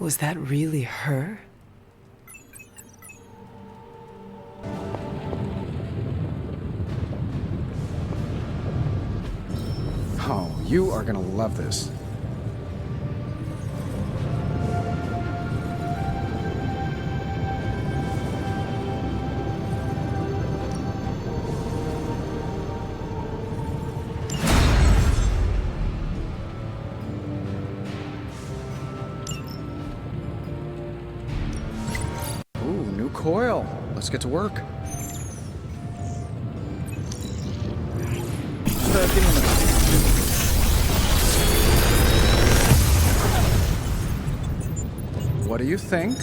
Was that really her? Oh, you are gonna love this. Ooh, new coil. Let's get to work. Give me a minute. What do you think?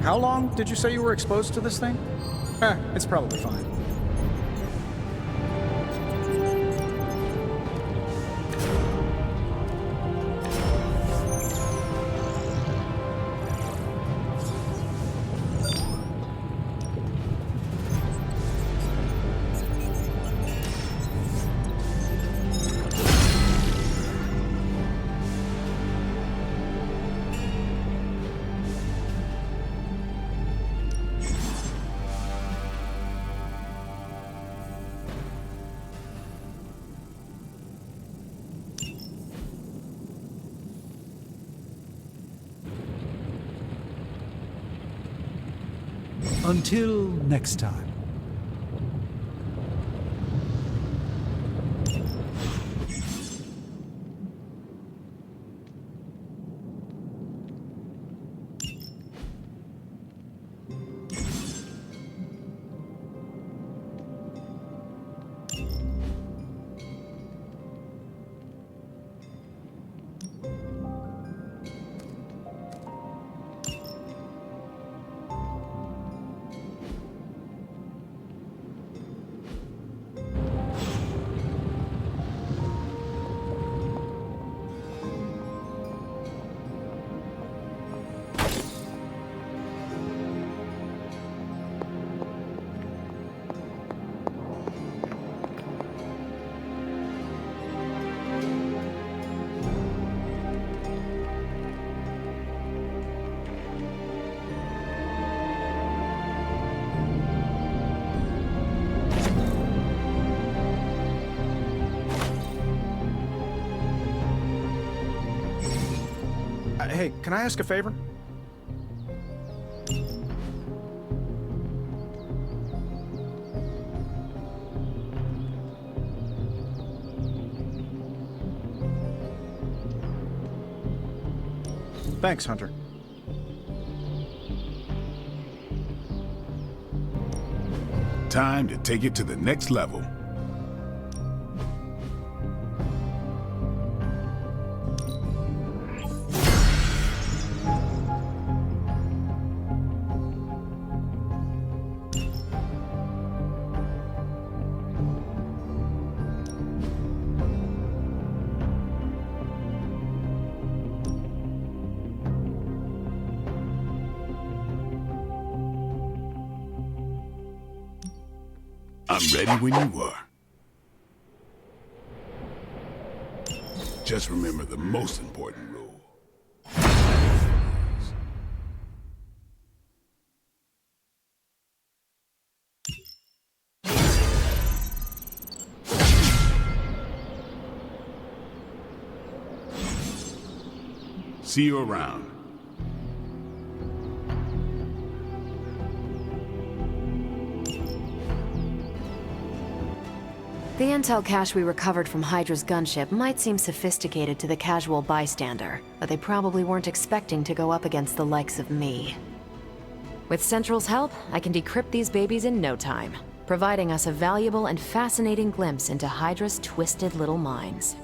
How long did you say you were exposed to this thing? It's probably fine. Until next time. Hey, can I ask a favor? Thanks, Hunter. Time to take it to the next level. I'm ready when you are. Just remember the most important rule. See you around. The intel cache we recovered from Hydra's gunship might seem sophisticated to the casual bystander, but they probably weren't expecting to go up against the likes of me. With Central's help, I can decrypt these babies in no time, providing us a valuable and fascinating glimpse into Hydra's twisted little minds.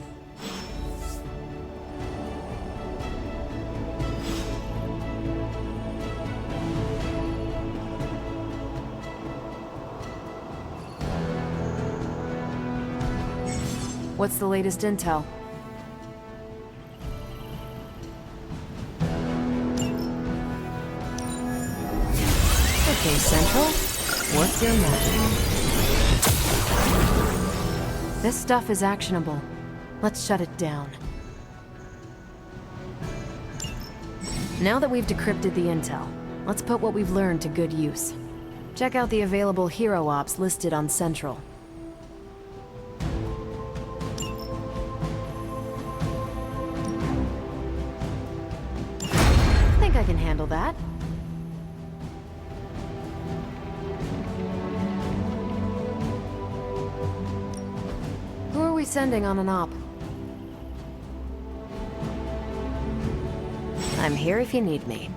What's the latest intel? Okay, Central. Work your magic. This stuff is actionable. Let's shut it down. Now that we've decrypted the intel, let's put what we've learned to good use. Check out the available hero ops listed on Central. I think I can handle that. Who are we sending on an op? I'm here if you need me.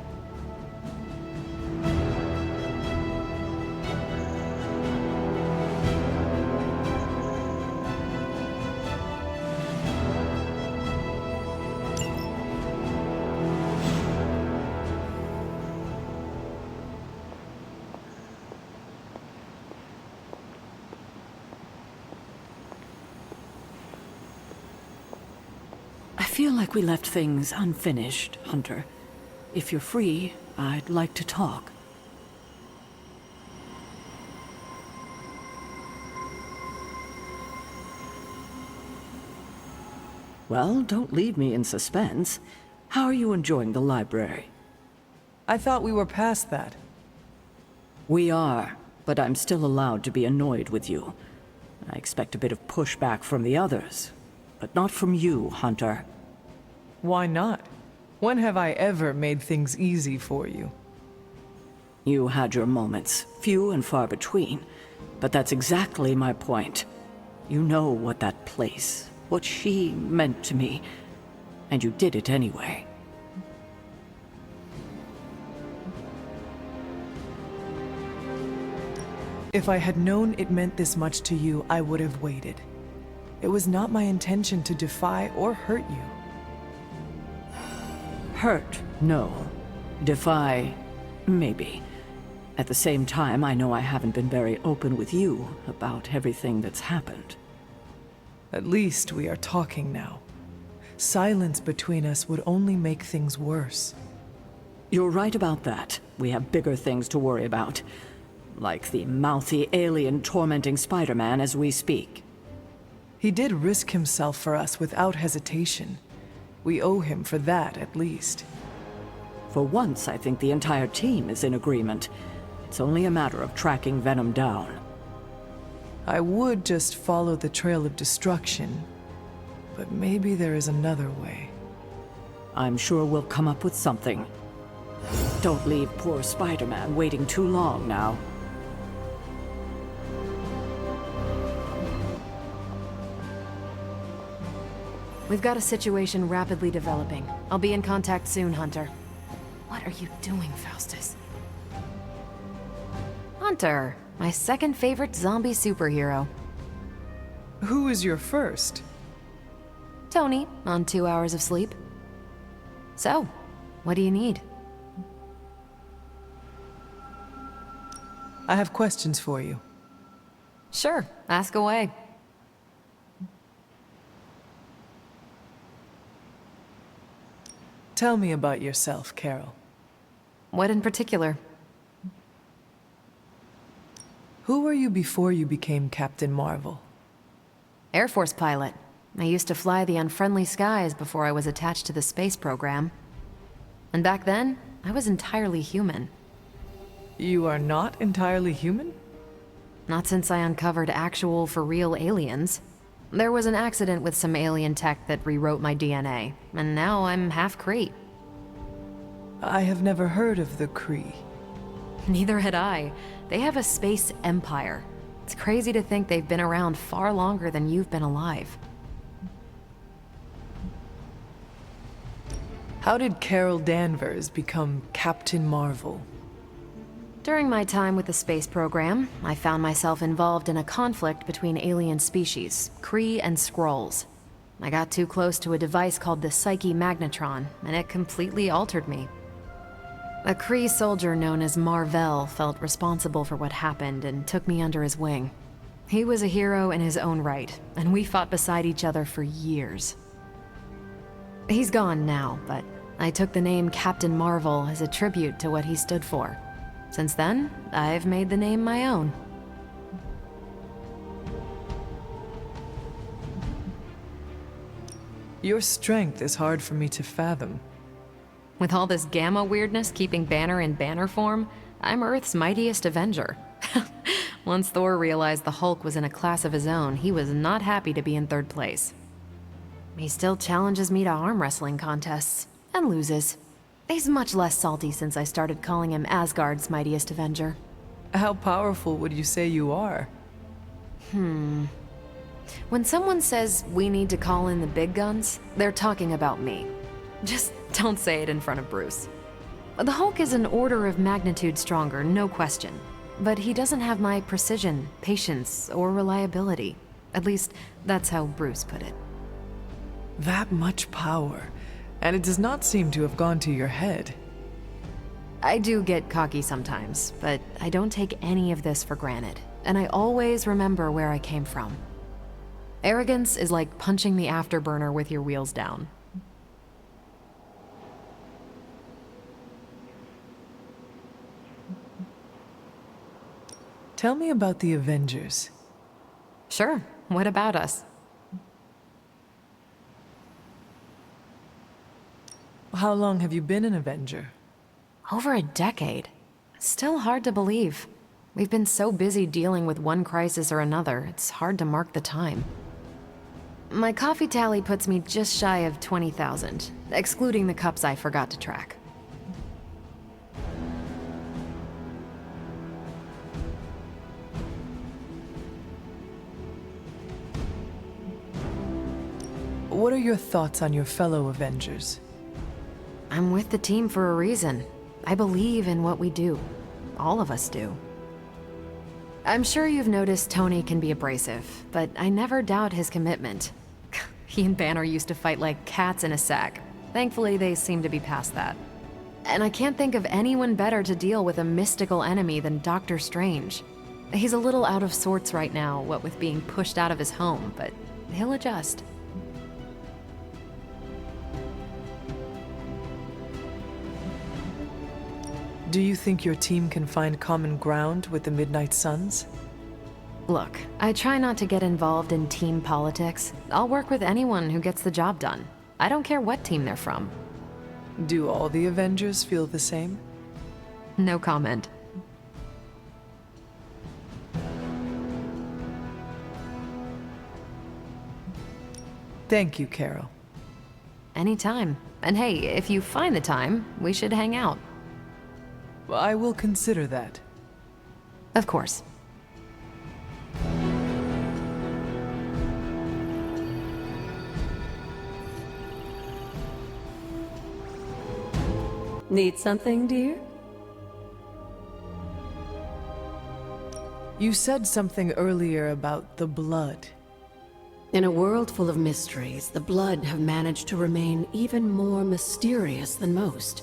I feel like we left things unfinished, Hunter. If you're free, I'd like to talk. Well, don't leave me in suspense. How are you enjoying the library? I thought we were past that. We are, but I'm still allowed to be annoyed with you. I expect a bit of pushback from the others, but not from you, Hunter. Why not? When have I ever made things easy for you? You had your moments, few and far between, but that's exactly my point. You know what that place, what she meant to me, and you did it anyway. If I had known it meant this much to you, I would have waited. It was not my intention to defy or hurt you. Hurt, no. Defy, maybe. At the same time, I know I haven't been very open with you about everything that's happened. At least we are talking now. Silence between us would only make things worse. You're right about that. We have bigger things to worry about. Like the mouthy alien tormenting Spider-Man as we speak. He did risk himself for us without hesitation. We owe him for that, at least. For once, I think the entire team is in agreement. It's only a matter of tracking Venom down. I would just follow the trail of destruction, but maybe there is another way. I'm sure we'll come up with something. Don't leave poor Spider-Man waiting too long now. We've got a situation rapidly developing. I'll be in contact soon, Hunter. What are you doing, Faustus? Hunter, my second favorite zombie superhero. Who is your first? Tony, on 2 hours of sleep. So, what do you need? I have questions for you. Sure, ask away. Tell me about yourself, Carol. What in particular? Who were you before you became Captain Marvel? Air Force pilot. I used to fly the unfriendly skies before I was attached to the space program. And back then, I was entirely human. You are not entirely human? Not since I uncovered actual, for-real aliens. There was an accident with some alien tech that rewrote my DNA, and now I'm half Kree. I have never heard of the Kree. Neither had I. They have a space empire. It's crazy to think they've been around far longer than you've been alive. How did Carol Danvers become Captain Marvel? During my time with the space program, I found myself involved in a conflict between alien species, Kree and Skrulls. I got too close to a device called the Psyche Magnetron, and it completely altered me. A Kree soldier known as Mar-Vell felt responsible for what happened and took me under his wing. He was a hero in his own right, and we fought beside each other for years. He's gone now, but I took the name Captain Marvel as a tribute to what he stood for. Since then, I've made the name my own. Your strength is hard for me to fathom. With all this gamma weirdness keeping Banner in banner form, I'm Earth's mightiest Avenger. Once Thor realized the Hulk was in a class of his own, he was not happy to be in third place. He still challenges me to arm wrestling contests, and loses. He's much less salty since I started calling him Asgard's mightiest Avenger. How powerful would you say you are? When someone says we need to call in the big guns, they're talking about me. Just don't say it in front of Bruce. The Hulk is an order of magnitude stronger, no question. But he doesn't have my precision, patience, or reliability. At least, that's how Bruce put it. That much power, and it does not seem to have gone to your head. I do get cocky sometimes, but I don't take any of this for granted, and I always remember where I came from. Arrogance is like punching the afterburner with your wheels down. Tell me about the Avengers. Sure, what about us? How long have you been an Avenger? Over a decade. Still hard to believe. We've been so busy dealing with one crisis or another, it's hard to mark the time. My coffee tally puts me just shy of 20,000, excluding the cups I forgot to track. What are your thoughts on your fellow Avengers? I'm with the team for a reason. I believe in what we do. All of us do. I'm sure you've noticed Tony can be abrasive, but I never doubt his commitment. He and Banner used to fight like cats in a sack. Thankfully, they seem to be past that. And I can't think of anyone better to deal with a mystical enemy than Doctor Strange. He's a little out of sorts right now, what with being pushed out of his home, but he'll adjust. Do you think your team can find common ground with the Midnight Suns? Look, I try not to get involved in team politics. I'll work with anyone who gets the job done. I don't care what team they're from. Do all the Avengers feel the same? No comment. Thank you, Carol. Anytime. And hey, if you find the time, we should hang out. I will consider that. Of course. Need something, dear? You said something earlier about the blood. In a world full of mysteries, the Blood have managed to remain even more mysterious than most.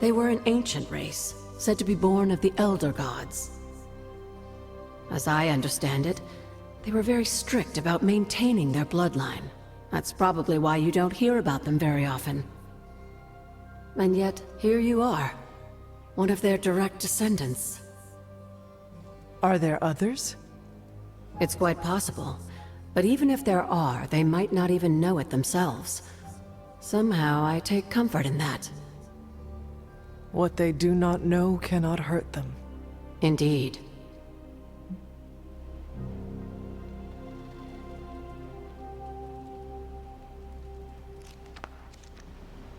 They were an ancient race, said to be born of the Elder Gods. As I understand it, they were very strict about maintaining their bloodline. That's probably why you don't hear about them very often. And yet, here you are, one of their direct descendants. Are there others? It's quite possible. But even if there are, they might not even know it themselves. Somehow, I take comfort in that. What they do not know cannot hurt them. Indeed.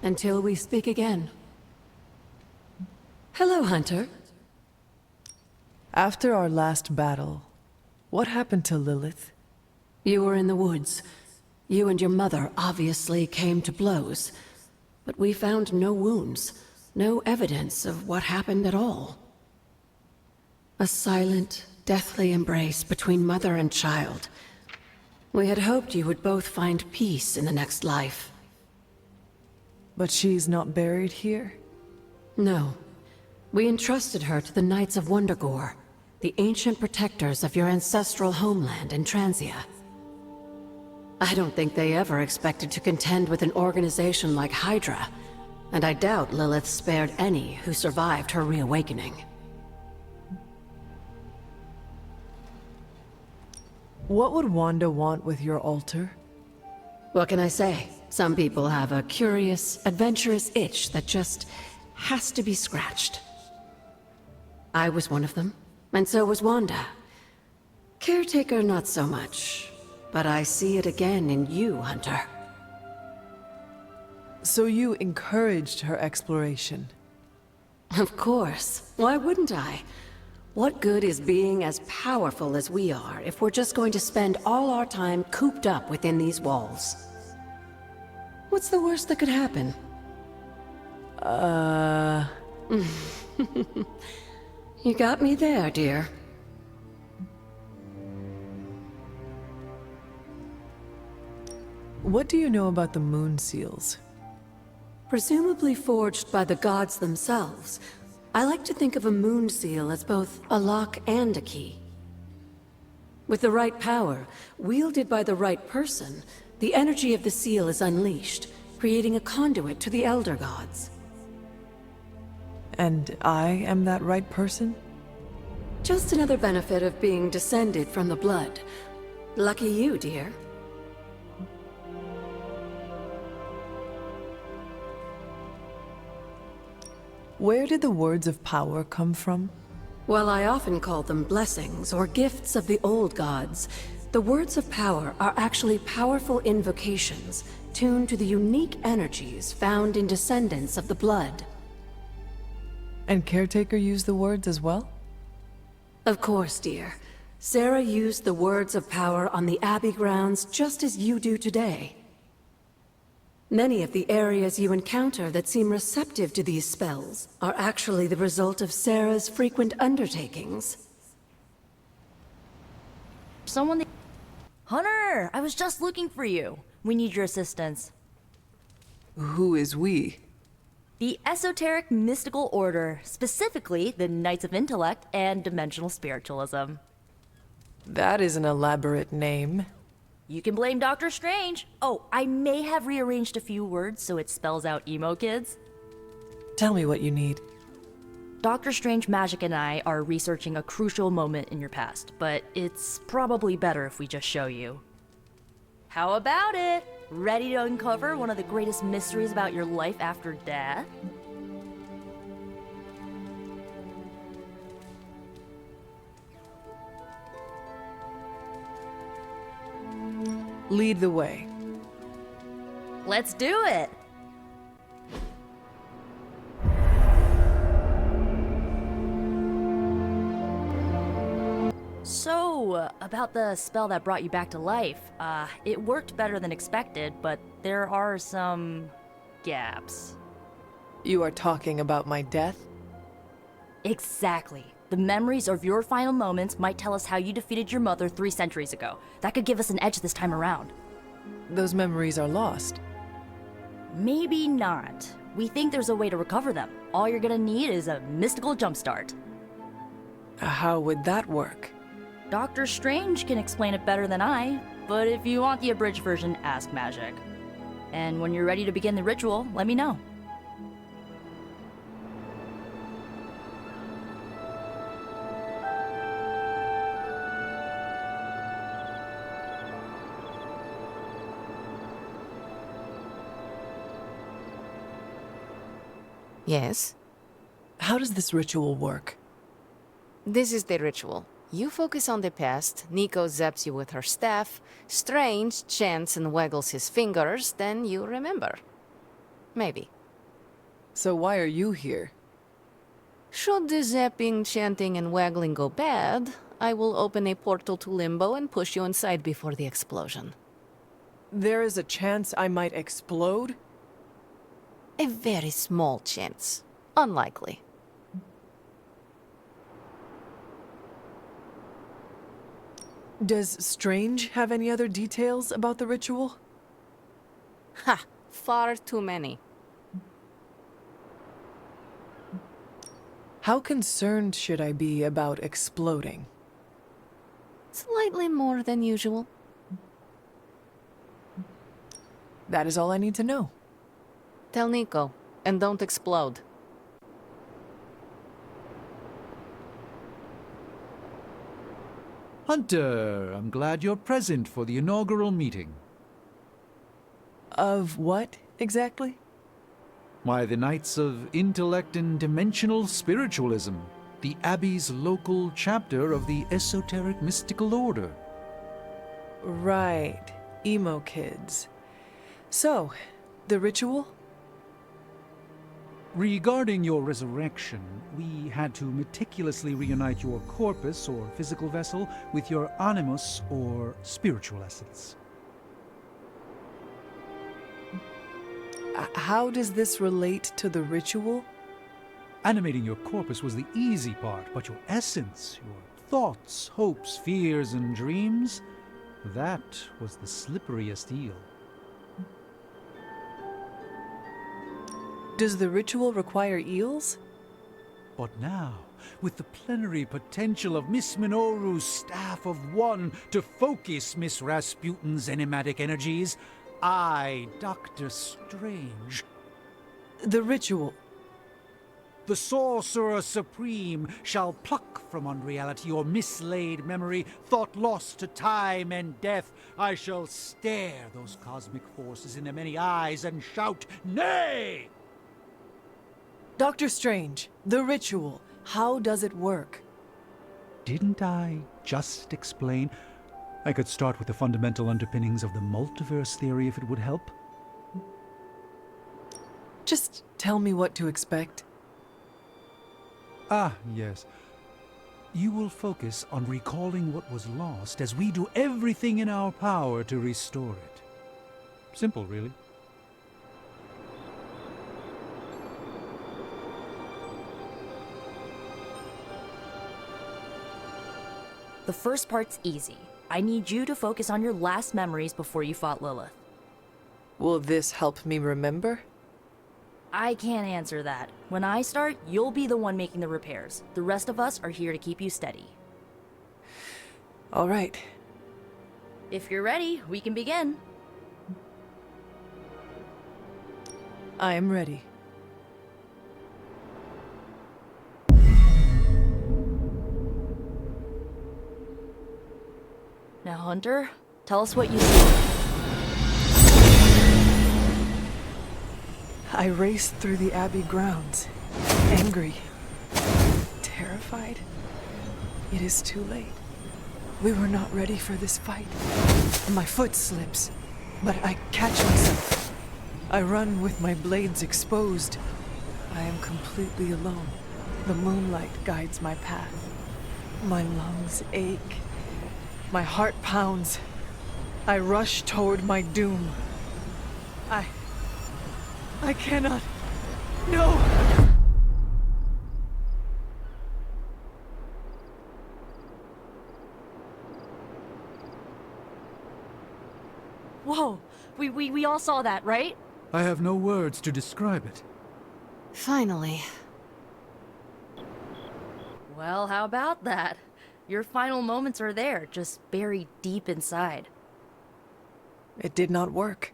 Until we speak again. Hello, Hunter. After our last battle, what happened to Lilith? You were in the woods. You and your mother obviously came to blows. But we found no wounds, no evidence of what happened at all. A silent, deathly embrace between mother and child. We had hoped you would both find peace in the next life. But she's not buried here? No. We entrusted her to the Knights of Wundagore, the ancient protectors of your ancestral homeland in Transia. I don't think they ever expected to contend with an organization like Hydra, and I doubt Lilith spared any who survived her reawakening. What would Wanda want with your altar? What can I say? Some people have a curious, adventurous itch that just has to be scratched. I was one of them, and so was Wanda. Caretaker, not so much. But I see it again in you, Hunter. So you encouraged her exploration. Of course. Why wouldn't I? What good is being as powerful as we are if we're just going to spend all our time cooped up within these walls? What's the worst that could happen? You got me there, dear. What do you know about the moon seals? Presumably forged by the gods themselves, I like to think of a moon seal as both a lock and a key. With the right power, wielded by the right person, the energy of the seal is unleashed, creating a conduit to the Elder Gods. And I am that right person? Just another benefit of being descended from the blood. Lucky you, dear. Where did the words of power come from? While I often call them blessings or gifts of the old gods, the words of power are actually powerful invocations tuned to the unique energies found in descendants of the blood. And Caretaker used the words as well? Of course, dear. Sarah used the words of power on the Abbey grounds just as you do today. Many of the areas you encounter that seem receptive to these spells are actually the result of Sarah's frequent undertakings. Hunter, I was just looking for you. We need your assistance. Who is we? The Esoteric Mystical Order, specifically the Knights of Intellect and Dimensional Spiritualism. That is an elaborate name. You can blame Doctor Strange. Oh, I may have rearranged a few words so it spells out emo kids. Tell me what you need. Doctor Strange Magic and I are researching a crucial moment in your past, but it's probably better if we just show you. How about it? Ready to uncover one of the greatest mysteries about your life after death? Lead the way. Let's do it! So, about the spell that brought you back to life, it worked better than expected, but there are some gaps. You are talking about my death? Exactly. The memories of your final moments might tell us how you defeated your mother 3 centuries ago. That could give us an edge this time around. Those memories are lost. Maybe not. We think there's a way to recover them. All you're gonna need is a mystical jumpstart. How would that work? Doctor Strange can explain it better than I, but if you want the abridged version, ask Magic. And when you're ready to begin the ritual, let me know. Yes? How does this ritual work? This is the ritual. You focus on the past, Nico zaps you with her staff, Strange chants and waggles his fingers, then you remember. Maybe. So why are you here? Should the zapping, chanting, and waggling go bad, I will open a portal to Limbo and push you inside before the explosion. There is a chance I might explode? A very small chance. Unlikely. Does Strange have any other details about the ritual? Ha! Far too many. How concerned should I be about exploding? Slightly more than usual. That is all I need to know. Tell Nico, and don't explode. Hunter, I'm glad you're present for the inaugural meeting. Of what, exactly? Why, the Knights of Intellect and Dimensional Spiritualism, the Abbey's local chapter of the Esoteric Mystical Order. Right. Emo kids. So, the ritual? Regarding your resurrection, we had to meticulously reunite your corpus, or physical vessel, with your animus, or spiritual essence. How does this relate to the ritual? Animating your corpus was the easy part, but your essence, your thoughts, hopes, fears, and dreams, that was the slipperiest eel. Does the ritual require eels? But now, with the plenary potential of Miss Minoru's Staff of One to focus Miss Rasputin's enigmatic energies, I, Dr. Strange, The ritual. the Sorcerer Supreme, shall pluck from unreality your mislaid memory, thought lost to time and death. I shall stare those cosmic forces in their many eyes and shout, "Nay!" Dr. Strange, the ritual. How does it work? Didn't I just explain? I could start with the fundamental underpinnings of the multiverse theory if it would help. Just tell me what to expect. Ah, yes. You will focus on recalling what was lost as we do everything in our power to restore it. Simple, really. The first part's easy. I need you to focus on your last memories before you fought Lilith. Will this help me remember? I can't answer that. When I start, you'll be the one making the repairs. The rest of us are here to keep you steady. All right. If you're ready, we can begin. I am ready. Now, Hunter, tell us what you see. I raced through the Abbey grounds, angry, terrified. It is too late. We were not ready for this fight. My foot slips, but I catch myself. I run with my blades exposed. I am completely alone. The moonlight guides my path. My lungs ache. My heart pounds. I rush toward my doom. I cannot. No! Whoa! We all saw that, right? I have no words to describe it. Finally. Well, how about that? Your final moments are there, just buried deep inside. It did not work.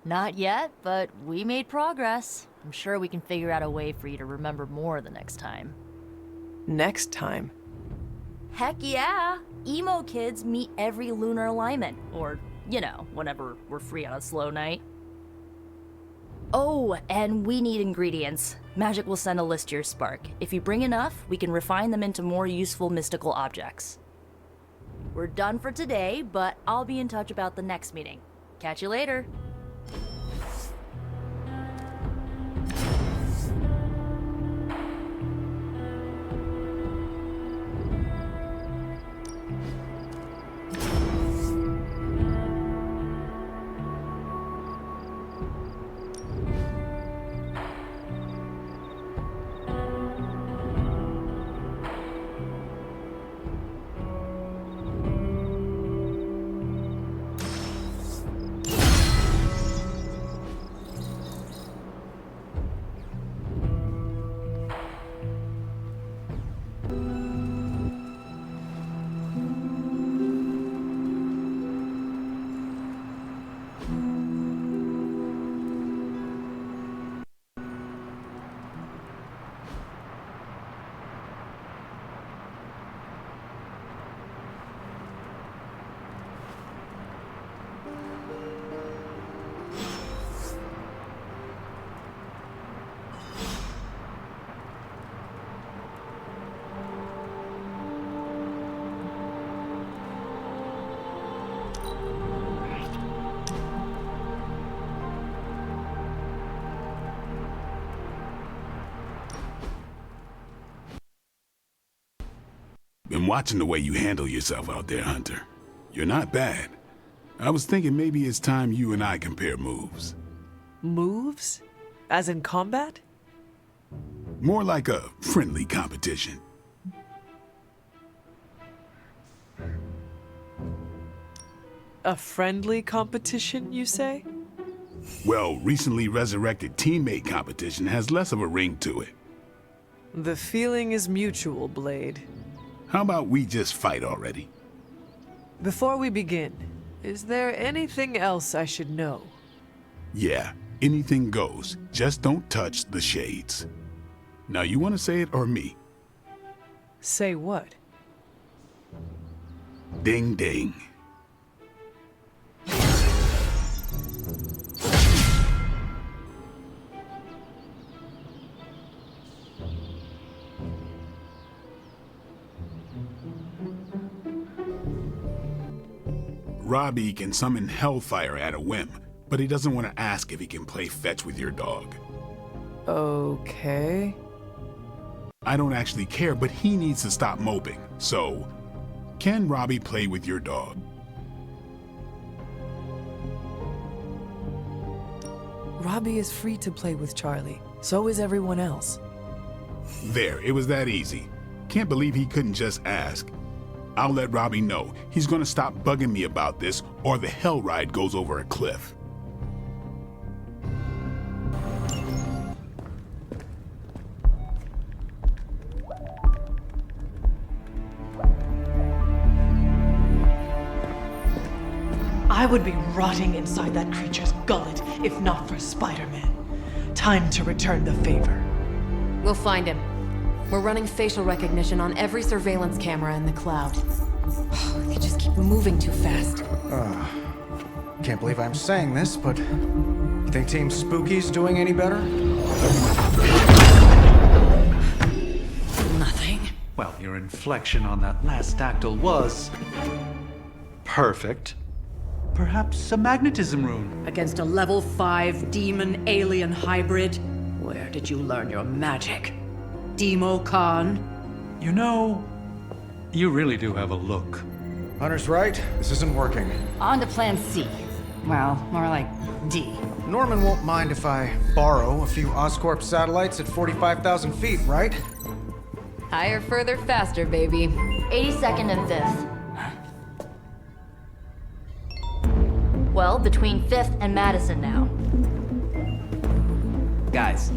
Not yet, but we made progress. I'm sure we can figure out a way for you to remember more the next time. Next time. Heck yeah! Emo kids meet every lunar alignment, or, you know, whenever we're free on a slow night. Oh, and we need ingredients. Magic will send a list to your spark. If you bring enough, we can refine them into more useful mystical objects. We're done for today, but I'll be in touch about the next meeting. Catch you later. watching the way you handle yourself out there, Hunter. You're not bad. I was thinking maybe it's time you and I compare moves. Moves? As in combat? More like a friendly competition. A friendly competition, you say? Well, recently resurrected teammate competition has less of a ring to it. The feeling is mutual, Blade. How about we just fight already? Before we begin, is there anything else I should know? Yeah, anything goes. Just don't touch the shades. Now, you want to say it or me? Say what? Ding ding. Robbie can summon Hellfire at a whim, but he doesn't want to ask if he can play fetch with your dog. Okay. I don't actually care, but he needs to stop moping. So, can Robbie play with your dog? Robbie is free to play with Charlie. So is everyone else. There, it was that easy. Can't believe he couldn't just ask. I'll let Robbie know. He's gonna stop bugging me about this, or the hell ride goes over a cliff. I would be rotting inside that creature's gullet if not for Spider-Man. Time to return the favor. We'll find him. We're running facial recognition on every surveillance camera in the cloud. They just keep moving too fast. Can't believe I'm saying this, but you think Team Spooky's doing any better? Nothing. Well, your inflection on that last dactyl was perfect. Perhaps a magnetism rune. Against a level 5 demon alien hybrid? Where did you learn your magic? Demo Khan? You know, you really do have a look. Hunter's right. This isn't working. On to plan C. Well, more like D. Norman won't mind if I borrow a few Oscorp satellites at 45,000 feet, right? Higher, further, faster, baby. 82nd and 5th. Well, between 5th and Madison now. Guys,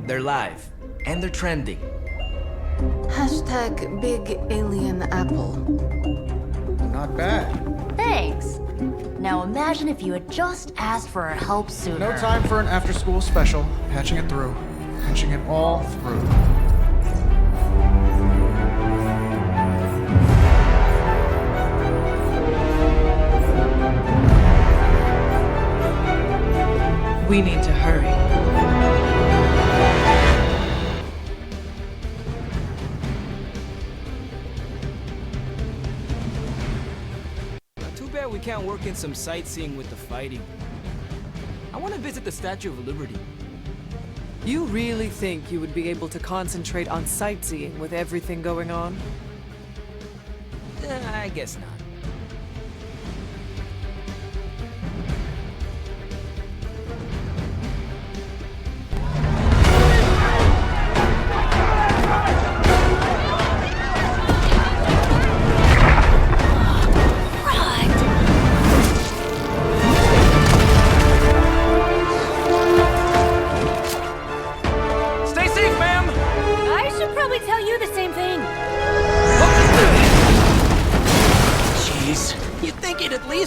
they're live. And they're trending. Hashtag Big Alien Apple. Not bad. Thanks. Now imagine if you had just asked for our help sooner. No time for an after-school special. Patching it through. Patching it all through. We need to hurry. Too bad we can't work in some sightseeing with the fighting. I want to visit the Statue of Liberty. You really think you would be able to concentrate on sightseeing with everything going on? I guess not.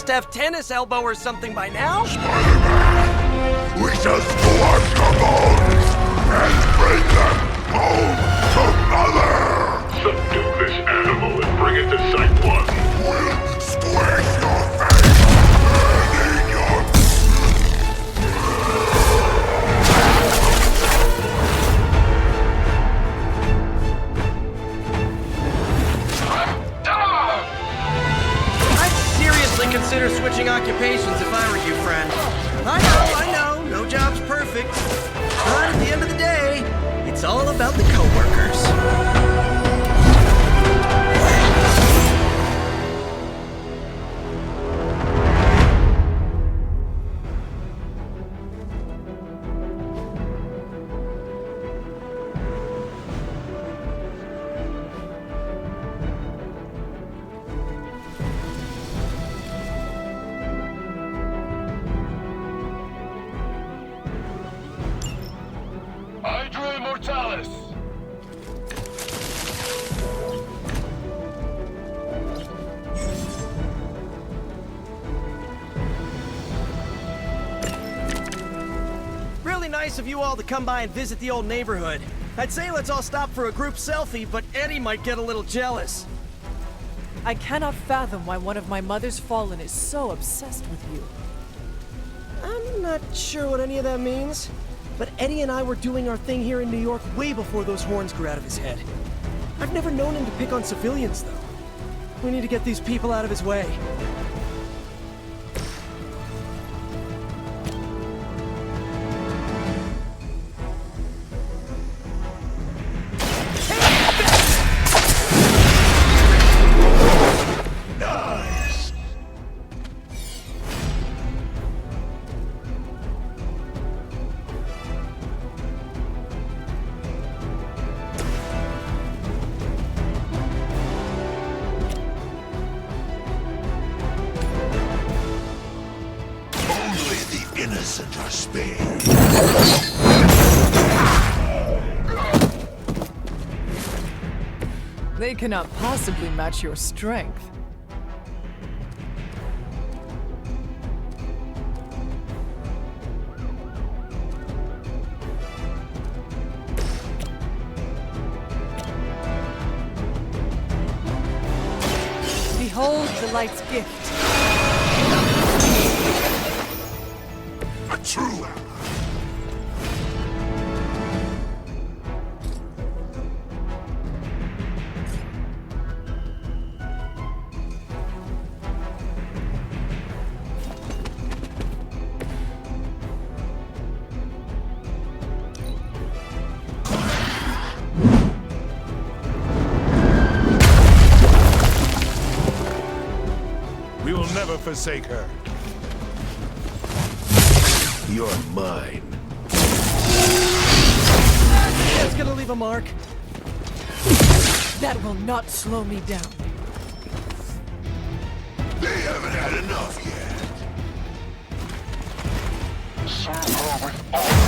Have tennis elbow or something by now? Spider-Man, we shall scorch your bones and bring them home to Mother! Subdue this animal and bring it to Site 1. We'll squish your face and eat your... Consider switching occupations if I were you, friend. I know, no job's perfect. But at the end of the day, it's all about the coworkers. nice of you all to come by and visit the old neighborhood. I'd say let's all stop for a group selfie, but Eddie might get a little jealous. I cannot fathom why one of my mother's fallen is so obsessed with you. I'm not sure what any of that means, but Eddie and I were doing our thing here in New York way before those horns grew out of his head. I've never known him to pick on civilians, though. We need to get these people out of his way. Innocent are spared. They cannot possibly match your strength. Behold the light's gift. A true ally. We will never forsake her. You're mine. That's gonna leave a mark. That will not slow me down. They haven't had enough yet. Serve her with honor.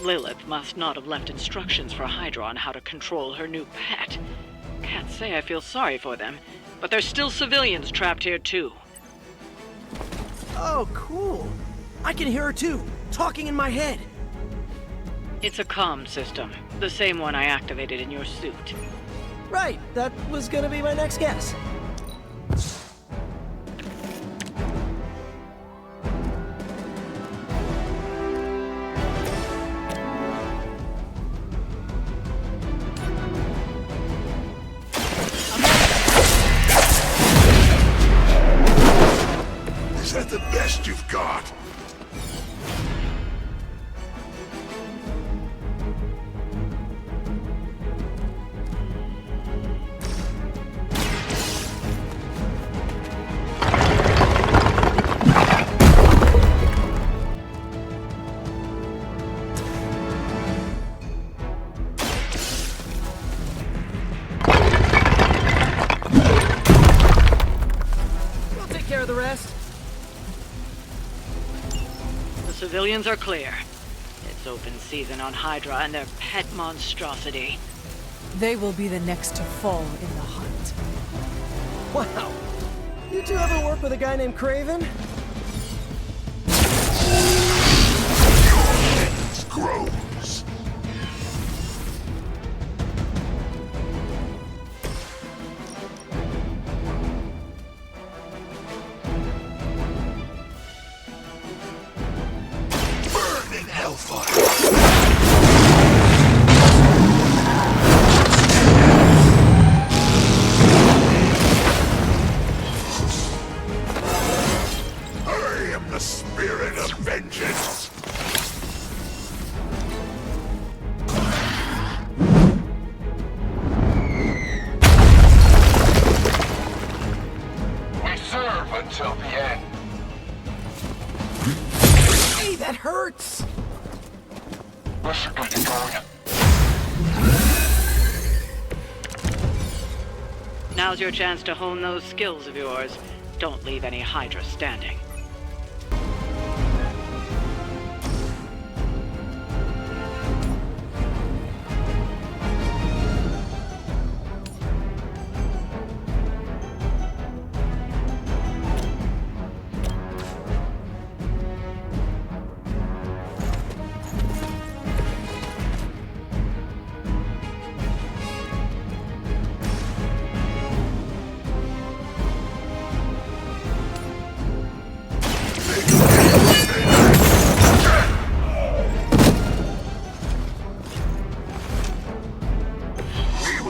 Lilith must not have left instructions for Hydra on how to control her new pet. Can't say I feel sorry for them, but there's still civilians trapped here too. Oh, cool. I can hear her too, talking in my head. It's a comm system, the same one I activated in your suit. Right, that was gonna be my next guess. Is that the best you've got? We'll take care of the rest. The civilians are clear. It's open season on Hydra and their pet monstrosity. They will be the next to fall in the hunt. Wow. You two ever work with a guy named Craven? It grows. Burn in hellfire. I am the spirit of vengeance. We serve until the end. Hey, that hurts! Listen, get you going. Now's your chance to hone those skills of yours. Don't leave any Hydra standing.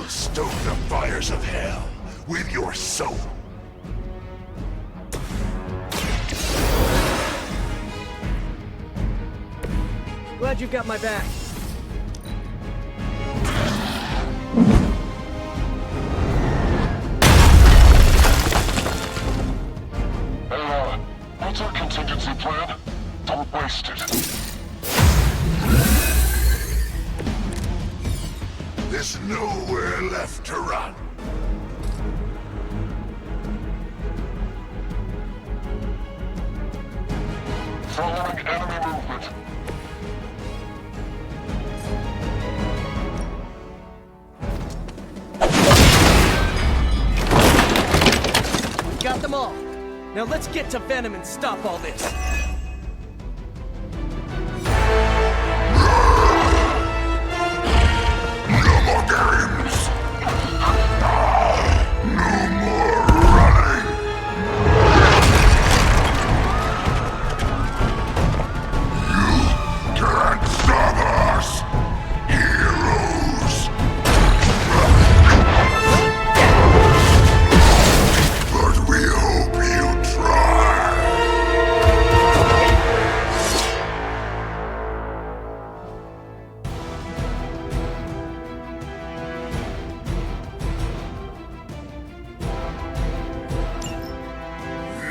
will stoke the fires of hell with your soul. Glad you've got my back. What's our contingency plan? Don't waste it. There's nowhere left to run. Following enemy movement. Got them all. Now let's get to Venom and stop all this. No more games! No more running! You can't stop us! Heroes! But we hope you try!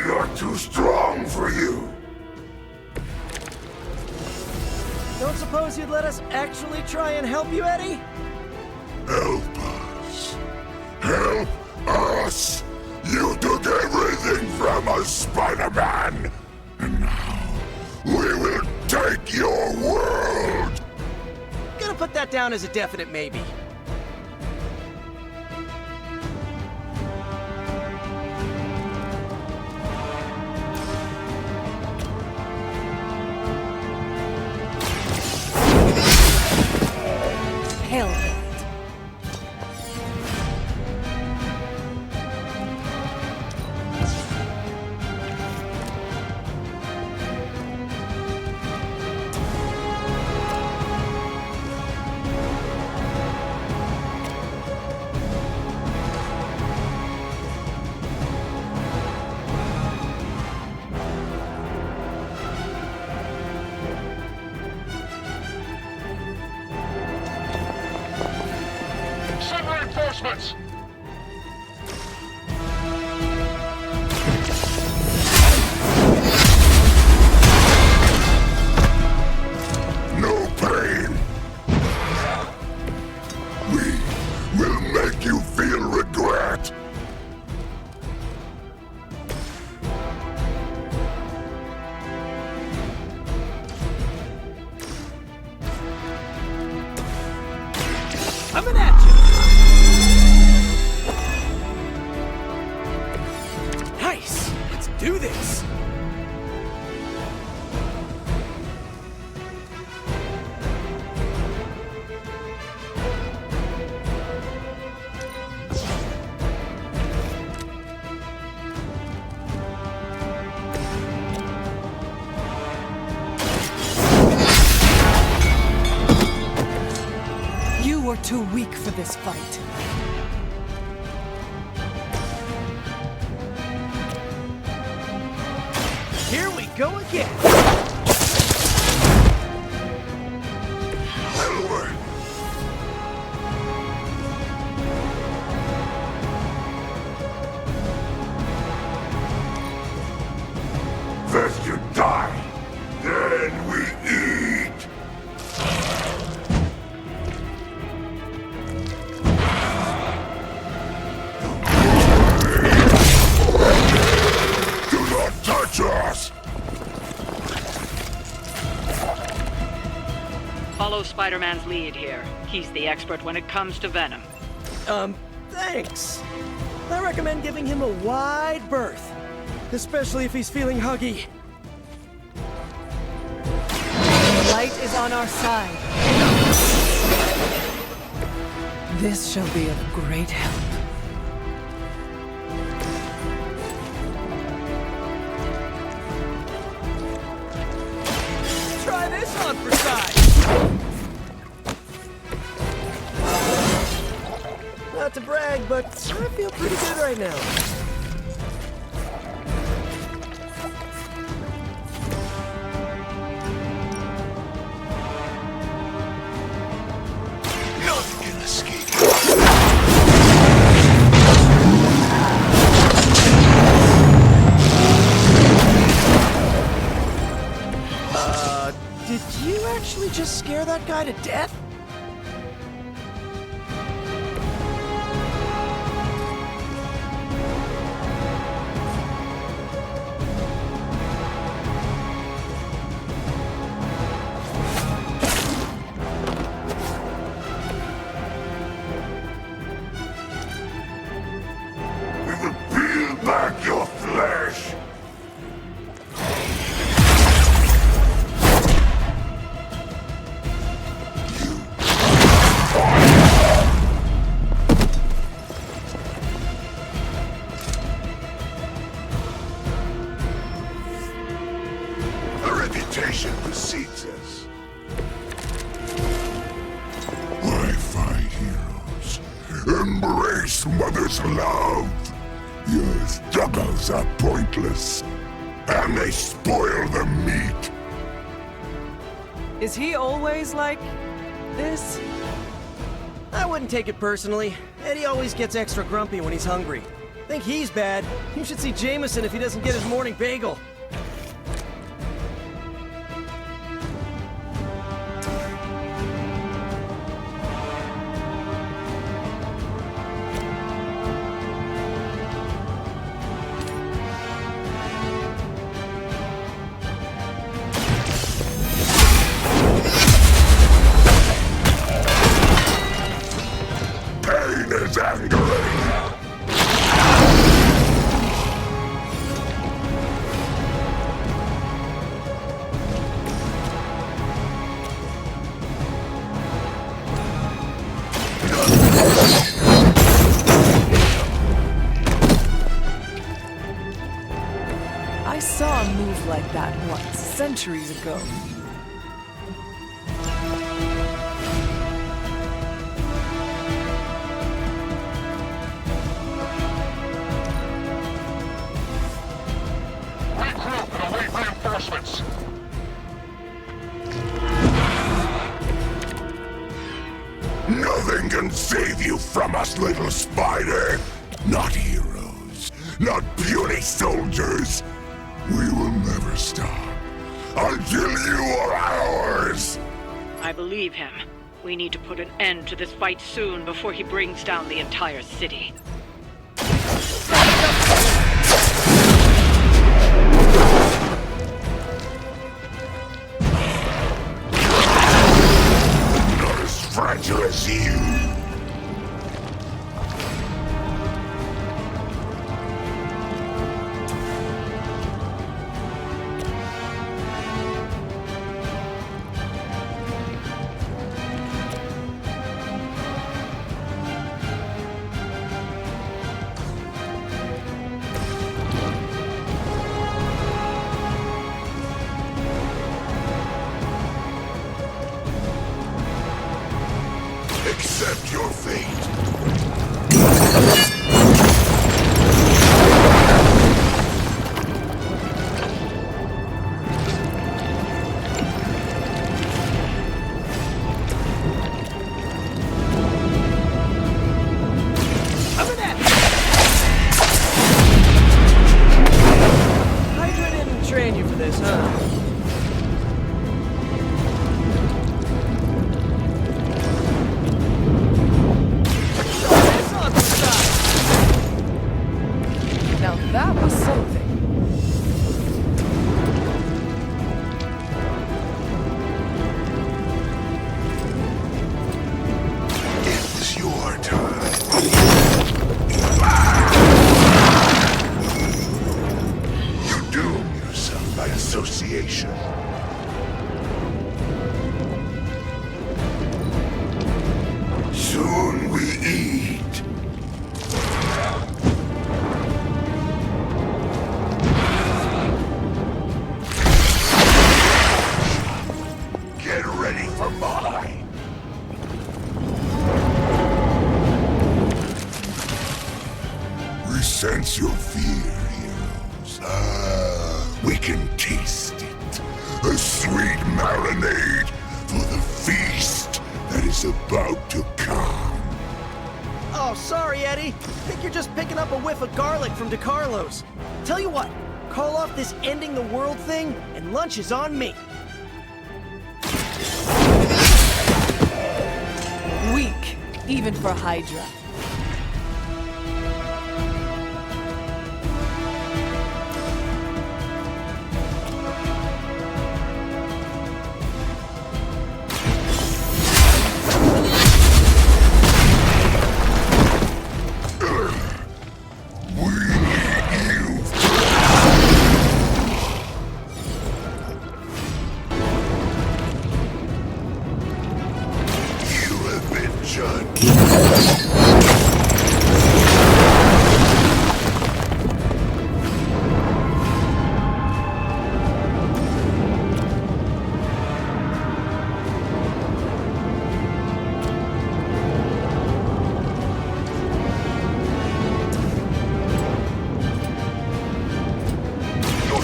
You're too strong for you! Don't suppose you'd let us actually try and help you, Eddie? Help us! Help us! You took everything from us, Spider-Man! And now, we will take your world! Gonna put that down as a definite maybe. Hell. Send reinforcements! No pain! We will make you feel regret! Coming at you! Nice! Let's do this! You were too weak for this fight. Here we go again! Elway! First you die, then we eat! Do not touch us! Follow Spider-Man's lead here. He's the expert when it comes to Venom. Thanks. I recommend giving him a wide berth. Especially if he's feeling huggy. The light is on our side. This shall be of great help. Try this on for size! Not to brag, but I feel pretty good right now. None can escape. Did you actually just scare that guy to death? Peel back your flesh! The reputation precedes us. Why fight heroes? Embrace mother's love! Your struggles are pointless, and they spoil the meat. Is he always like this? I wouldn't take it personally. Eddie always gets extra grumpy when he's hungry. Think he's bad. You should see Jameson if he doesn't get his morning bagel. Pain is angering. I saw a move like that once, centuries ago. Regroup and await reinforcements. Nothing can save you from us, little spider. Not heroes, not puny soldiers. We will never stop until you are ours. I believe him. We need to put an end to this fight soon before he brings down the entire city. Not as fragile as you. Accept your fate. Over there! Hydra didn't train you for this, huh? sense your fear, heroes. We can taste it. A sweet marinade for the feast that is about to come. Oh, sorry, Eddie. Think you're just picking up a whiff of garlic from DeCarlo's. Tell you what, call off this ending the world thing, and lunch is on me. Weak, even for Hydra.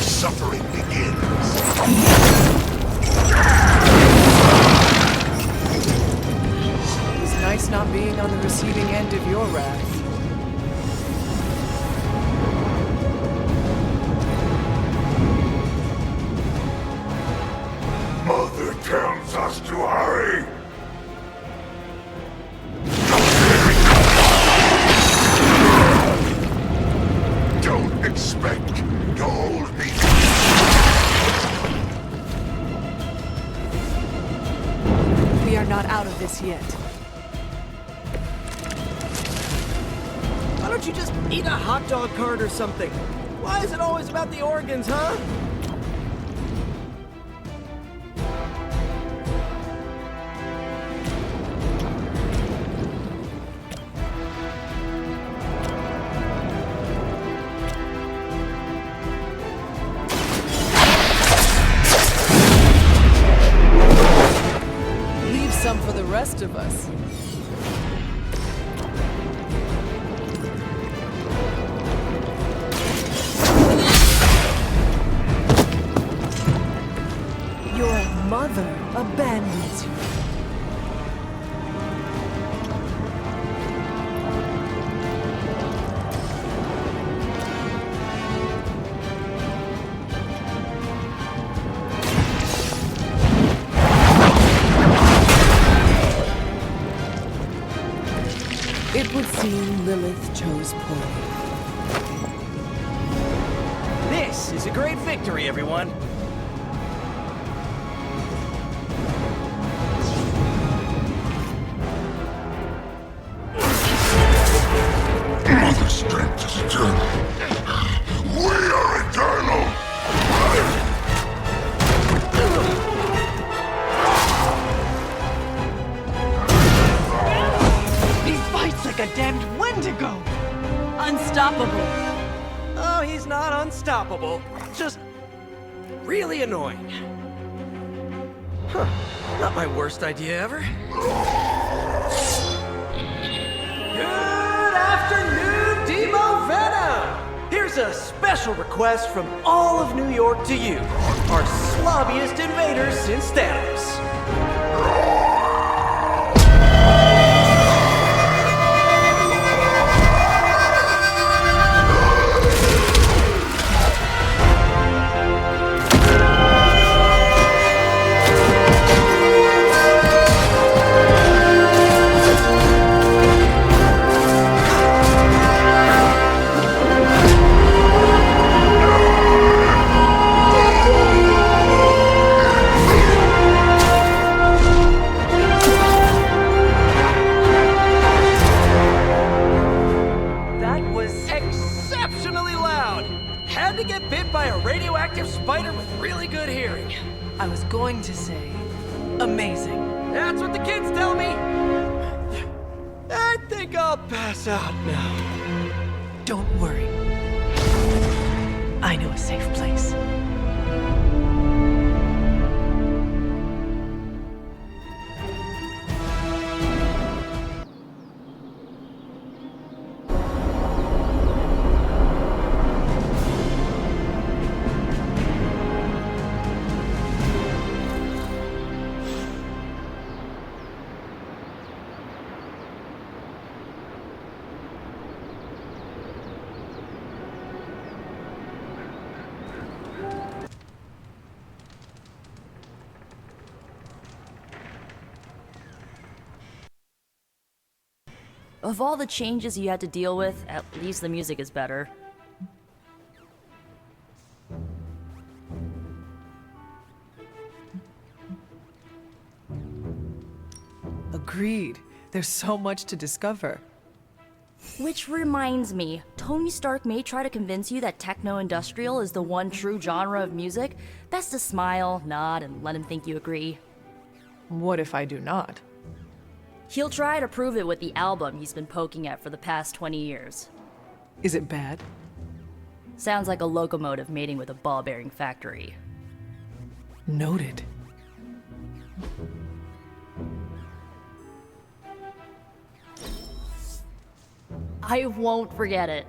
Suffering begins. It's nice not being on the receiving end of your wrath. Mother tells us to hurry. Don't expect to hold me. We are not out of this yet. Why don't you just eat a hot dog cart or something? Why is it always about the organs, huh? Leave some for the rest of us. Your mother abandons you. It would seem Lilith chose poorly. This is a great victory, everyone. Mother strength is eternal. We are eternal. He fights like a damned Wendigo! Unstoppable. Oh, he's not unstoppable. Just really annoying. Huh. Not my worst idea ever. Good afternoon, Demo Venom! Here's a special request from all of New York to you, our slobbiest invaders since Thanos. That was exceptionally loud. Had to get bit by a radioactive spider with really good hearing. I was going to say, amazing. That's what the kids tell me. I think I'll pass out now. Don't worry. I know a safe place. Of all the changes you had to deal with, at least the music is better. Agreed. There's so much to discover. Which reminds me, Tony Stark may try to convince you that techno-industrial is the one true genre of music. Best to smile, nod, and let him think you agree. What if I do not? He'll try to prove it with the album he's been poking at for the past 20 years. Is it bad? Sounds like a locomotive mating with a ball-bearing factory. Noted. I won't forget it.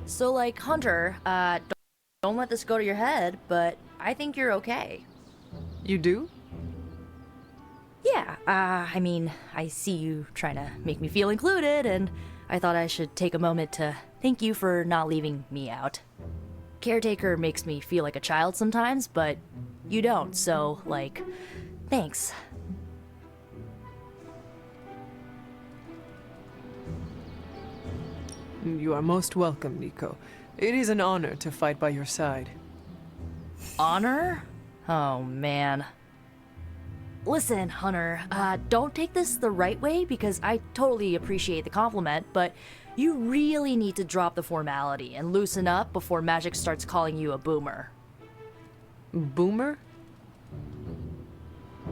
So, like, Hunter, don't let this go to your head, but I think you're okay. You do? Yeah, I mean, I see you trying to make me feel included, and I thought I should take a moment to thank you for not leaving me out. Caretaker makes me feel like a child sometimes, but you don't, so, like, thanks. You are most welcome, Nico. It is an honor to fight by your side. Honor? Oh, man. Listen, Hunter, don't take this the right way because I totally appreciate the compliment, but you really need to drop the formality and loosen up before Magic starts calling you a boomer. Boomer?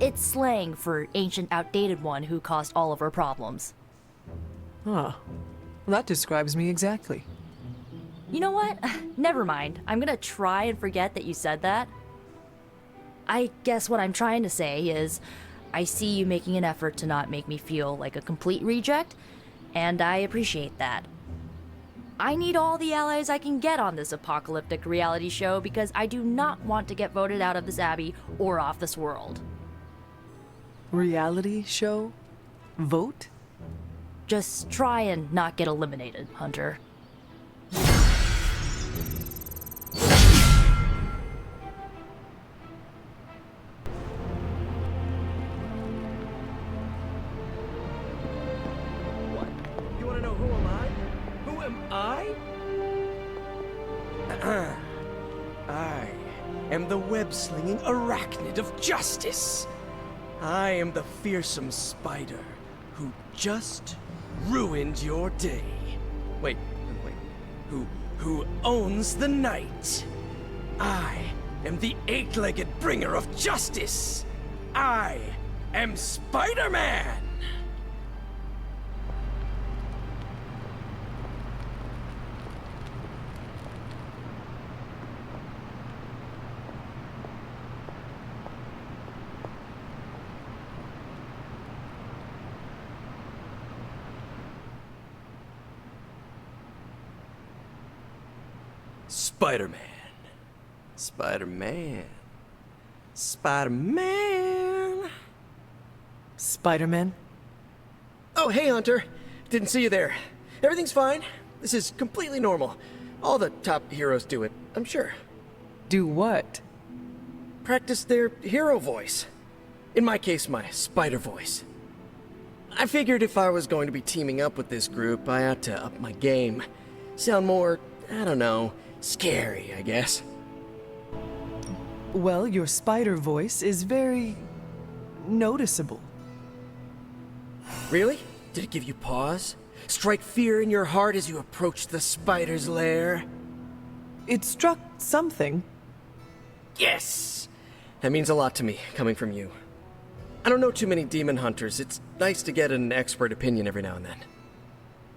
It's slang for ancient, outdated one who caused all of our problems. Huh. That describes me exactly. You know what? Never mind. I'm gonna try and forget that you said that. I guess what I'm trying to say is, I see you making an effort to not make me feel like a complete reject, and I appreciate that. I need all the allies I can get on this apocalyptic reality show because I do not want to get voted out of this abbey or off this world. Reality show? Vote? Just try and not get eliminated, Hunter. What? You want to know who am I? Who am I? I am the web-slinging arachnid of justice. I am the fearsome spider who just ruined your day. Wait. Who owns the night? I am the eight-legged bringer of justice. I am Spider-Man! Spider-Man. Spider-Man. Spider-Man. Spider-Man? Oh, hey, Hunter. Didn't see you there. Everything's fine. This is completely normal. All the top heroes do it, I'm sure. Do what? Practice their hero voice. In my case, my spider voice. I figured if I was going to be teaming up with this group, I ought to up my game. Sound more, I don't know, scary, I guess. Well, your spider voice is very noticeable. Really? Did it give you pause? Strike fear in your heart as you approach the spider's lair? It struck something. Yes! That means a lot to me, coming from you. I don't know too many demon hunters. It's nice to get an expert opinion every now and then.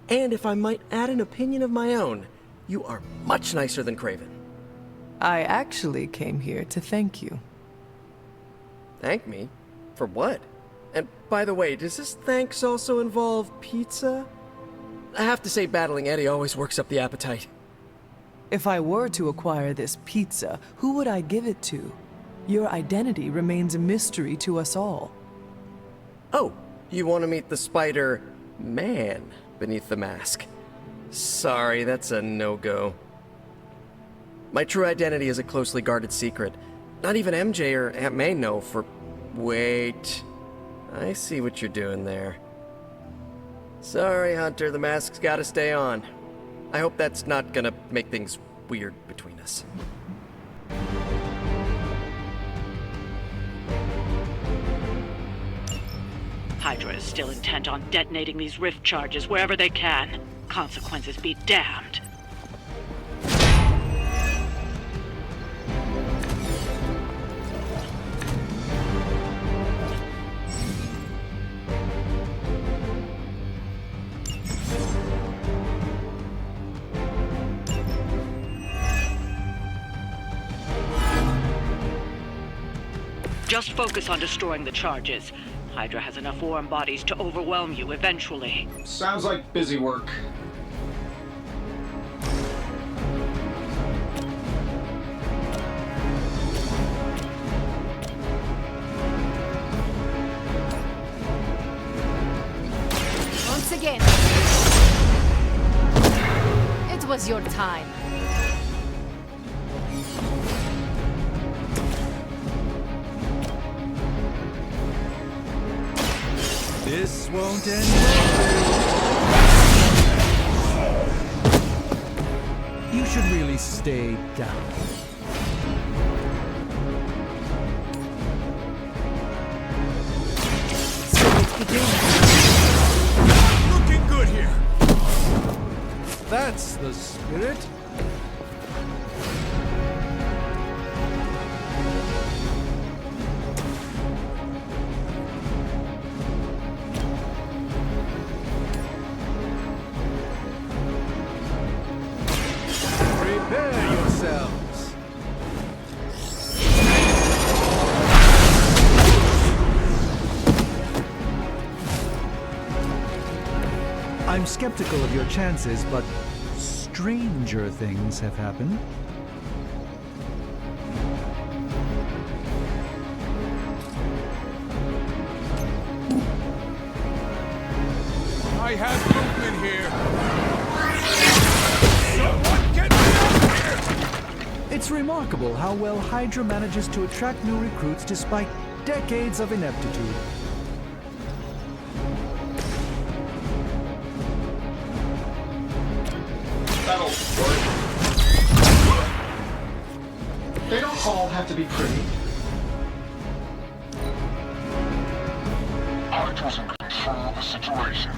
And if I might add an opinion of my own, you are much nicer than Craven. I actually came here to thank you. Thank me? For what? And by the way, does this thanks also involve pizza? I have to say, battling Eddie always works up the appetite. If I were to acquire this pizza, who would I give it to? Your identity remains a mystery to us all. Oh, you want to meet the Spider-Man beneath the mask? Sorry, that's a no-go. My true identity is a closely guarded secret. Not even MJ or Aunt May know for... Wait... I see what you're doing there. Sorry, Hunter, the mask's gotta stay on. I hope that's not gonna make things weird between us. Hydra is still intent on detonating these rift charges wherever they can. Consequences be damned. Just focus on destroying the charges. Hydra has enough warm bodies to overwhelm you eventually. Sounds like busy work. Once again, it was your time. This won't end well. You should really stay down. So let's begin. Looking good here. That's the spirit. Prepare yourselves. I'm skeptical of your chances, but stranger things have happened. I have movement here. Someone get me out here! It's remarkable how well Hydra manages to attract new recruits despite decades of ineptitude. That'll work. They don't all have to be pretty. Hydra's in control of the situation.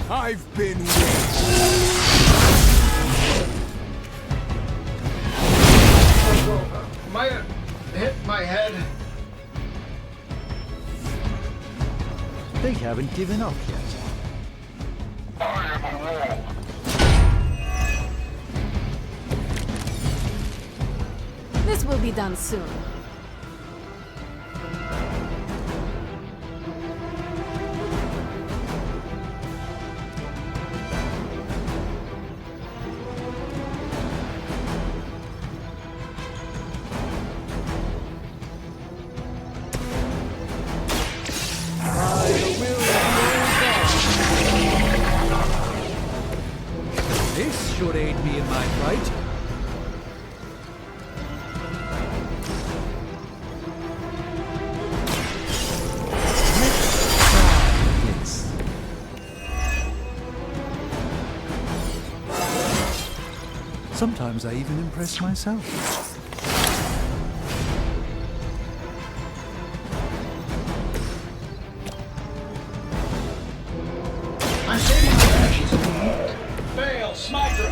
I've been waiting. Might have hit my head. They haven't given up yet. I am a wall. This will be done soon. This should aid me in my fight. Let's try this. Sometimes I even impress myself. I'm saving my actions if you need it. Fail, Smydra!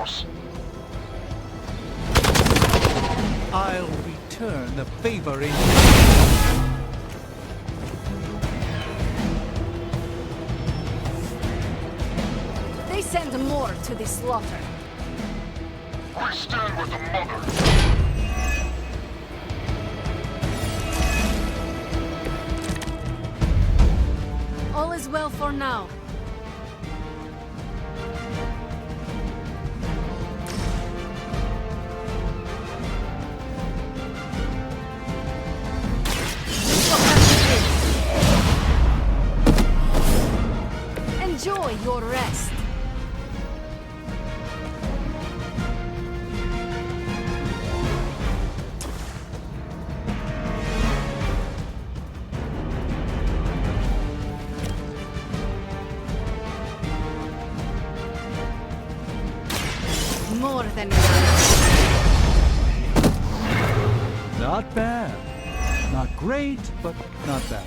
boss. I'll return the favor in... They send more to the slaughter. We stand with the mother. All is well for now. Enjoy your rest. More than Not bad. Not great, but not bad.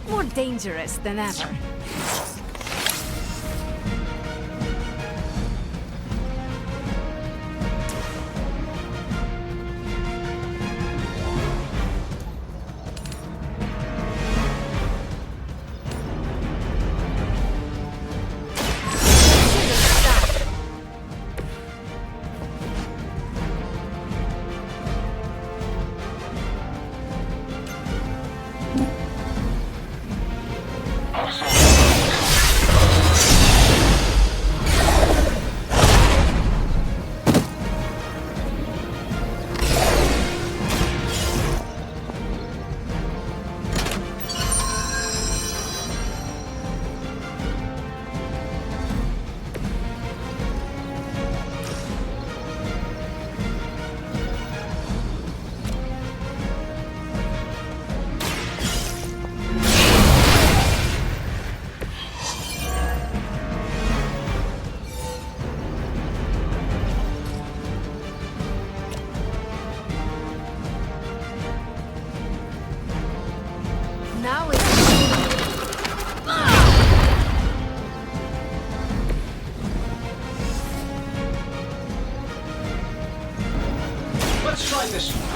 more dangerous than ever. Now it's... Let's try this one.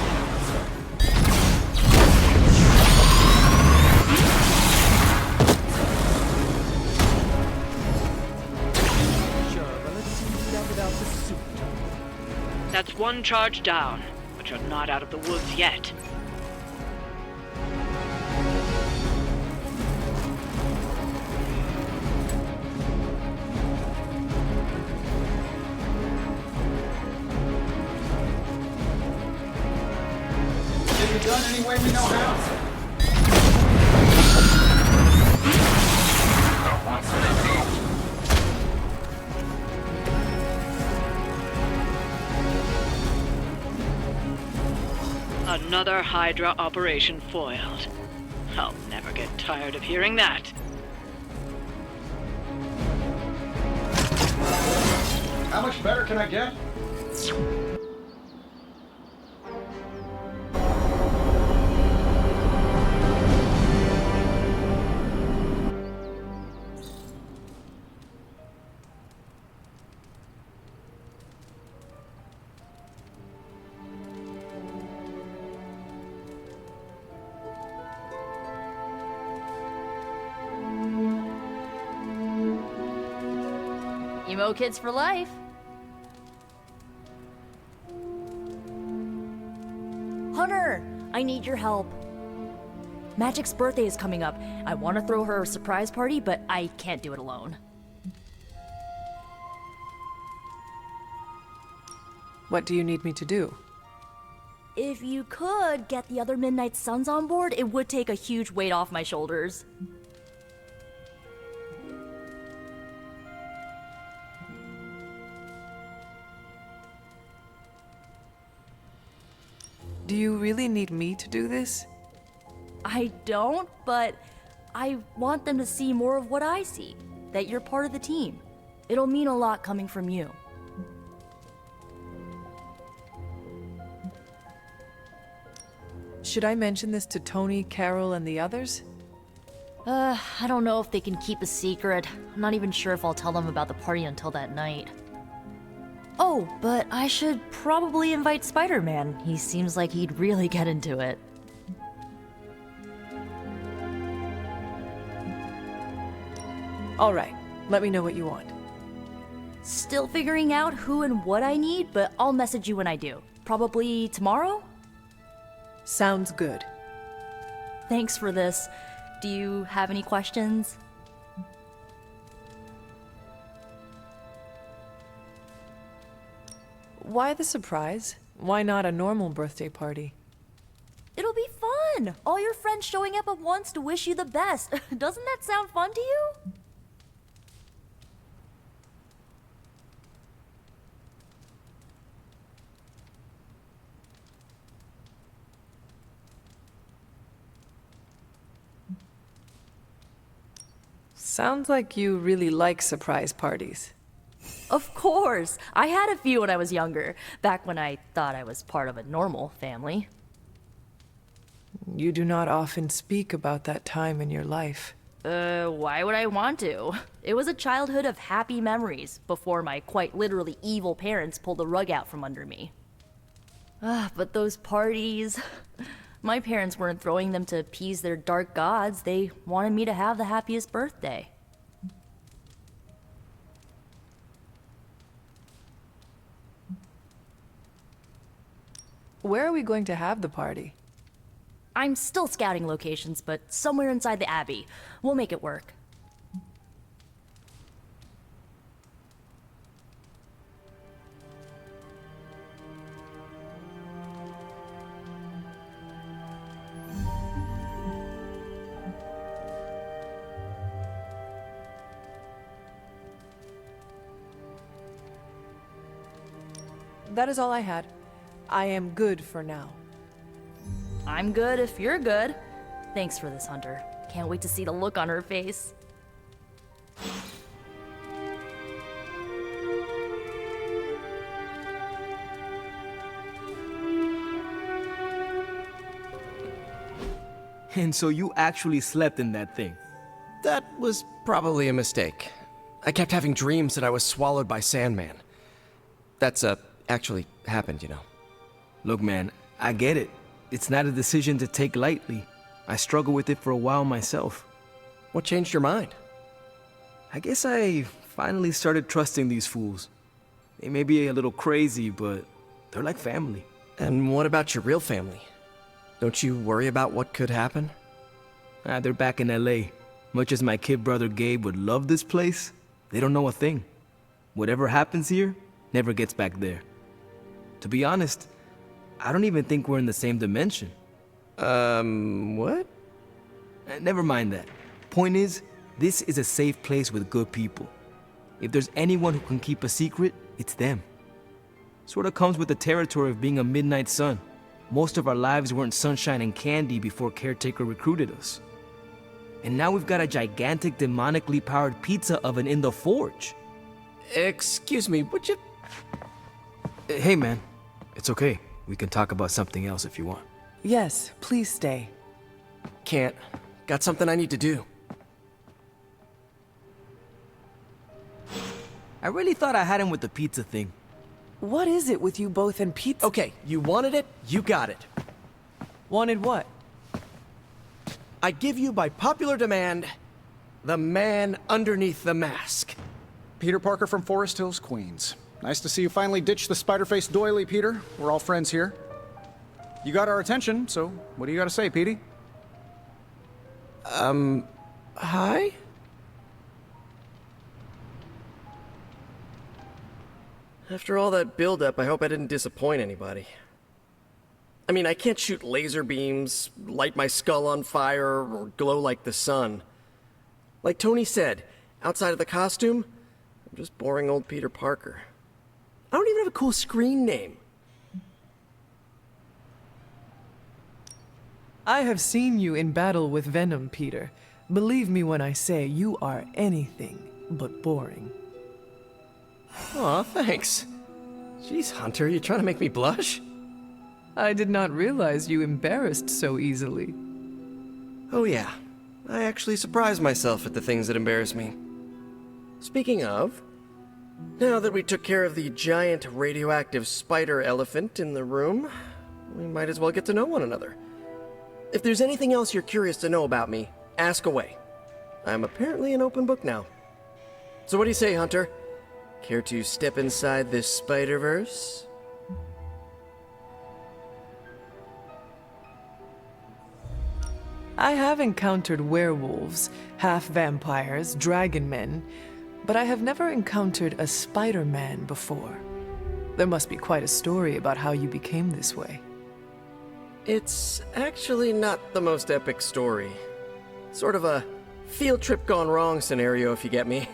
Sure, but let's see you got without the suit. That's one charge down, but you're not out of the woods yet. Can be done any way we know how. Another Hydra operation foiled. I'll never get tired of hearing that. How much better can I get? Emo kids for life. Hunter, I need your help. Magic's birthday is coming up. I want to throw her a surprise party, but I can't do it alone. What do you need me to do? If you could get the other Midnight Suns on board, it would take a huge weight off my shoulders. Do you really need me to do this? I don't, but I want them to see more of what I see. That you're part of the team. It'll mean a lot coming from you. Should I mention this to Tony, Carol, and the others? I don't know if they can keep a secret. I'm not even sure if I'll tell them about the party until that night. Oh, but I should probably invite Spider-Man. He seems like he'd really get into it. All right, let me know what you want. Still figuring out who and what I need, but I'll message you when I do. Probably tomorrow? Sounds good. Thanks for this. Do you have any questions? Why the surprise? Why not a normal birthday party? It'll be fun! All your friends showing up at once to wish you the best. Doesn't that sound fun to you? Sounds like you really like surprise parties. Of course! I had a few when I was younger, back when I thought I was part of a normal family. You do not often speak about that time in your life. Why would I want to? It was a childhood of happy memories, before my quite literally evil parents pulled the rug out from under me. But those parties... My parents weren't throwing them to appease their dark gods, they wanted me to have the happiest birthday. Where are we going to have the party? I'm still scouting locations, but somewhere inside the Abbey. We'll make it work. That is all I had. I am good for now. I'm good if you're good. Thanks for this, Hunter. Can't wait to see the look on her face. And so you actually slept in that thing? That was probably a mistake. I kept having dreams that I was swallowed by Sandman. That's, actually happened, you know. Look, man, I get it. It's not a decision to take lightly. I struggled with it for a while myself. What changed your mind? I guess I finally started trusting these fools. They may be a little crazy, but they're like family. And what about your real family? Don't you worry about what could happen? They're back in LA. Much as my kid brother Gabe would love this place, they don't know a thing. Whatever happens here never gets back there. To be honest, I don't even think we're in the same dimension. What? Never mind that. Point is, this is a safe place with good people. If there's anyone who can keep a secret, it's them. Sorta comes with the territory of being a midnight sun. Most of our lives weren't sunshine and candy before Caretaker recruited us. And now we've got a gigantic demonically powered pizza oven in the forge. Excuse me, would you... Hey man, it's okay. We can talk about something else if you want. Yes, please stay. Can't. Got something I need to do. I really thought I had him with the pizza thing. What is it with you both and pizza? Okay, you wanted it, you got it. Wanted what? I give you by popular demand, the man underneath the mask. Peter Parker from Forest Hills, Queens. Nice to see you finally ditched the spider-faced doily, Peter. We're all friends here. You got our attention, so what do you got to say, Petey? Hi? After all that build-up, I hope I didn't disappoint anybody. I mean, I can't shoot laser beams, light my skull on fire, or glow like the sun. Like Tony said, outside of the costume, I'm just boring old Peter Parker. I don't even have a cool screen name. I have seen you in battle with Venom, Peter. Believe me when I say you are anything but boring. Aw, thanks. Jeez, Hunter, you trying to make me blush? I did not realize you embarrassed so easily. Oh yeah, I actually surprise myself at the things that embarrass me. Speaking of, now that we took care of the giant radioactive spider elephant in the room, we might as well get to know one another. If there's anything else you're curious to know about me, ask away. I'm apparently an open book now. So what do you say, Hunter? Care to step inside this Spider-Verse? I have encountered werewolves, half-vampires, dragon men, but I have never encountered a Spider-Man before. There must be quite a story about how you became this way. It's actually not the most epic story. Sort of a field trip gone wrong scenario, if you get me.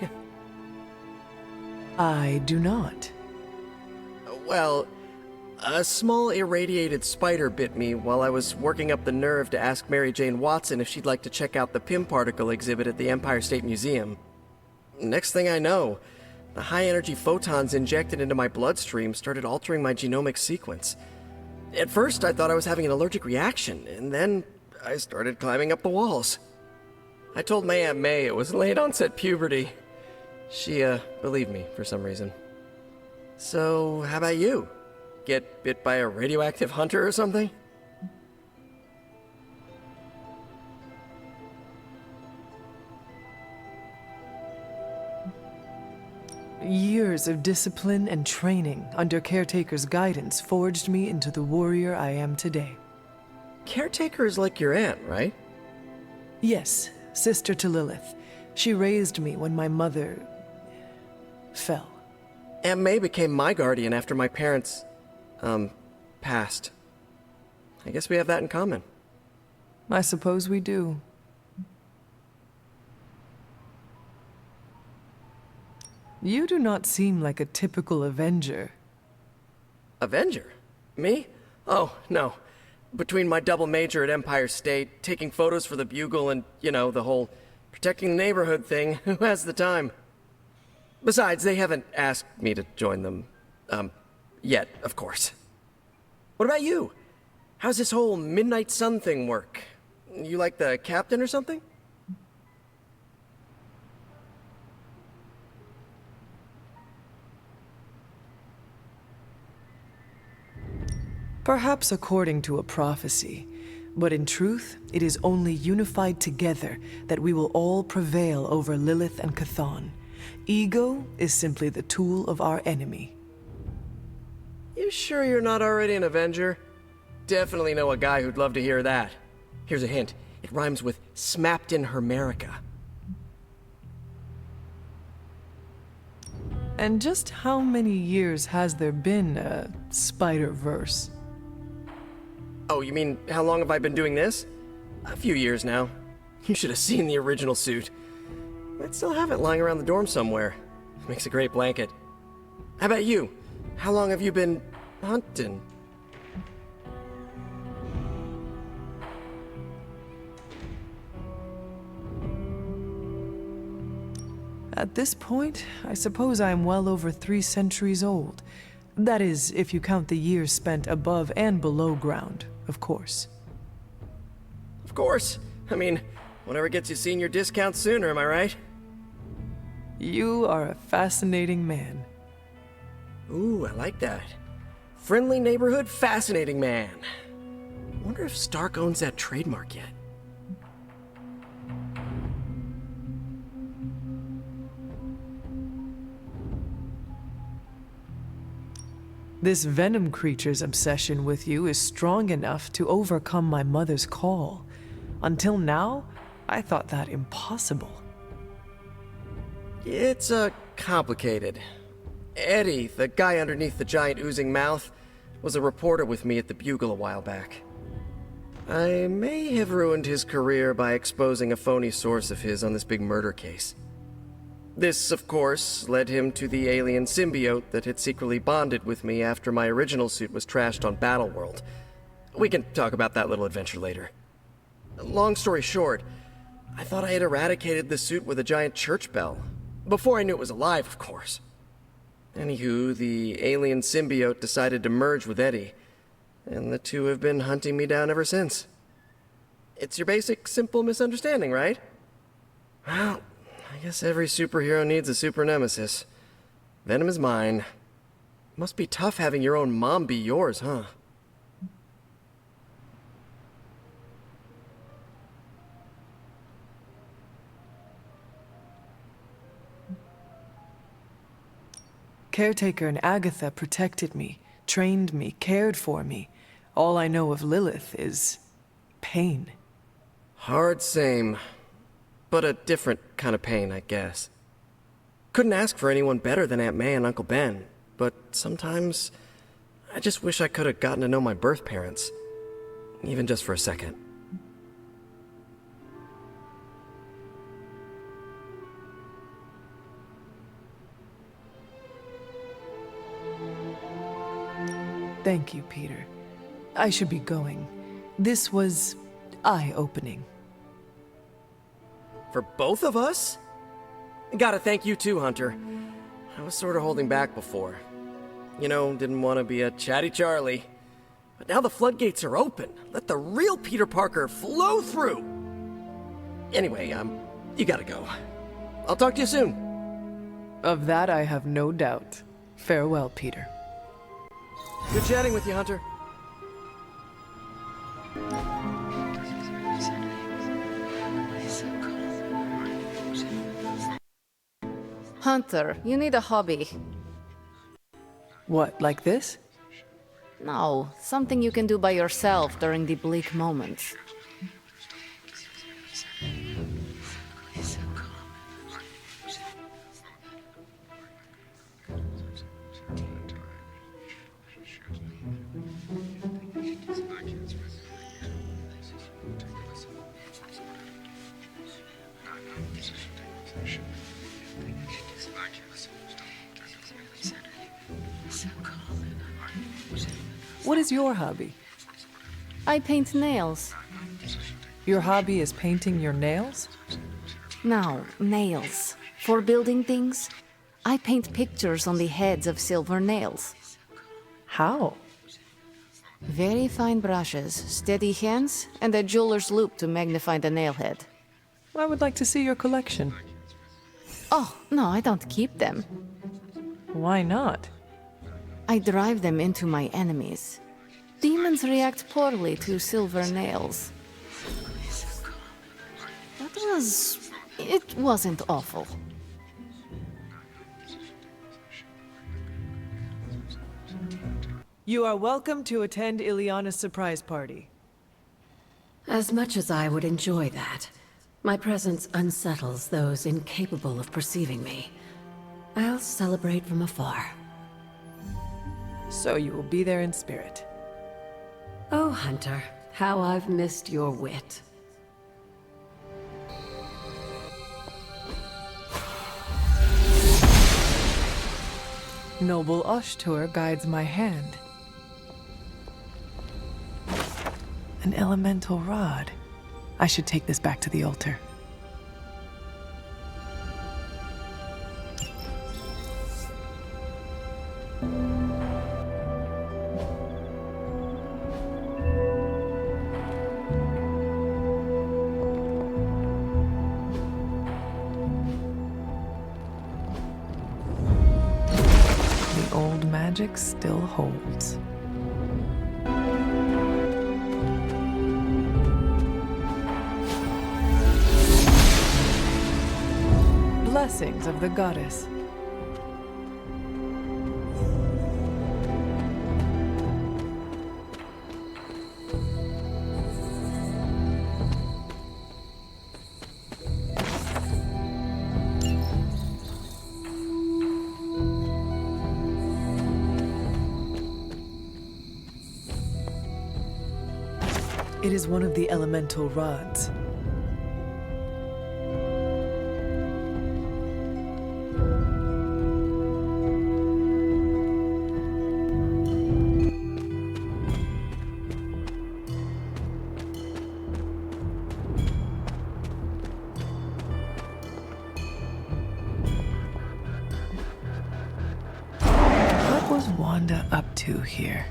I do not. Well, a small irradiated spider bit me while I was working up the nerve to ask Mary Jane Watson if she'd like to check out the Pym particle exhibit at the Empire State Museum. Next thing I know, the high-energy photons injected into my bloodstream started altering my genomic sequence. At first, I thought I was having an allergic reaction, and then I started climbing up the walls. I told my Aunt May it was late-onset puberty. She, believed me for some reason. So, how about you? Get bit by a radioactive hunter or something? Years of discipline and training under Caretaker's guidance forged me into the warrior I am today. Caretaker is like your aunt, right? Yes, sister to Lilith. She raised me when my mother fell. Aunt May became my guardian after my parents, passed. I guess we have that in common. I suppose we do. You do not seem like a typical Avenger. Avenger? Me? Oh, no. Between my double major at Empire State, taking photos for the Bugle, and, you know, the whole protecting the neighborhood thing, who has the time? Besides, they haven't asked me to join them, yet, of course. What about you? How's this whole Midnight Sun thing work? You like the captain or something? Perhaps according to a prophecy, but in truth, it is only unified together that we will all prevail over Lilith and Chthon. Ego is simply the tool of our enemy. You sure you're not already an Avenger? Definitely know a guy who'd love to hear that. Here's a hint. It rhymes with smapped in Hermerica. And just how many years has there been a Spider-Verse? Oh, you mean, how long have I been doing this? A few years now. You should have seen the original suit. I'd still have it lying around the dorm somewhere. Makes a great blanket. How about you? How long have you been hunting? At this point, I suppose I am well over 3 centuries old. That is, if you count the years spent above and below ground, of course. Of course. I mean, whatever gets you senior discounts sooner, am I right? You are a fascinating man. Ooh, I like that. Friendly neighborhood, fascinating man. Wonder if Stark owns that trademark yet. This Venom creature's obsession with you is strong enough to overcome my mother's call. Until now, I thought that impossible. It's, complicated. Eddie, the guy underneath the giant oozing mouth, was a reporter with me at the Bugle a while back. I may have ruined his career by exposing a phony source of his on this big murder case. This, of course, led him to the alien symbiote that had secretly bonded with me after my original suit was trashed on Battleworld. We can talk about that little adventure later. Long story short, I thought I had eradicated the suit with a giant church bell. Before I knew it was alive, of course. Anywho, the alien symbiote decided to merge with Eddie, and the two have been hunting me down ever since. It's your basic, simple misunderstanding, right? Well, I guess every superhero needs a super nemesis. Venom is mine. Must be tough having your own mom be yours, huh? Caretaker and Agatha protected me, trained me, cared for me. All I know of Lilith is pain. Hard same, but a different kind of pain, I guess. Couldn't ask for anyone better than Aunt May and Uncle Ben, but sometimes I just wish I could have gotten to know my birth parents, even just for a second. Thank you, Peter. I should be going. This was eye-opening. For both of us? Gotta thank you too, Hunter. I was sort of holding back before. You know, didn't want to be a chatty Charlie. But now the floodgates are open. Let the real Peter Parker flow through. Anyway, you gotta go. I'll talk to you soon. Of that I have no doubt. Farewell, Peter. Good chatting with you, Hunter. Hunter, you need a hobby. What, like this? No, something you can do by yourself during the bleak moments. What is your hobby? I paint nails. Your hobby is painting your nails? No, nails. For building things, I paint pictures on the heads of silver nails. How? Very fine brushes, steady hands, and a jeweler's loupe to magnify the nail head. I would like to see your collection. Oh, no, I don't keep them. Why not? I drive them into my enemies. Demons react poorly to silver nails. It wasn't awful. You are welcome to attend Ileana's surprise party. As much as I would enjoy that, my presence unsettles those incapable of perceiving me. I'll celebrate from afar. So you will be there in spirit. Oh, Hunter, how I've missed your wit. Noble Ashtur guides my hand. An elemental rod. I should take this back to the altar. The old magic still holds. Blessings of the goddess. It is one of the elemental rods. was Wanda up to here?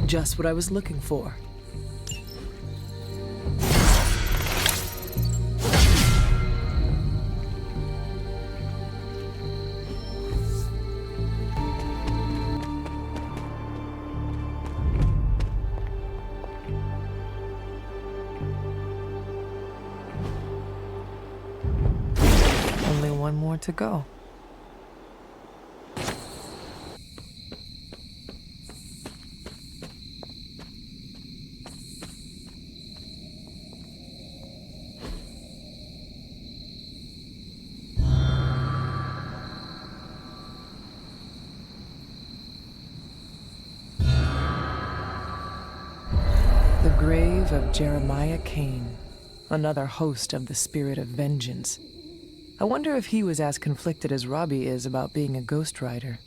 Just what I was looking for. Only one more to go. The grave of Jeremiah Kane, another host of the spirit of vengeance. I wonder if he was as conflicted as Robbie is about being a Ghost Rider.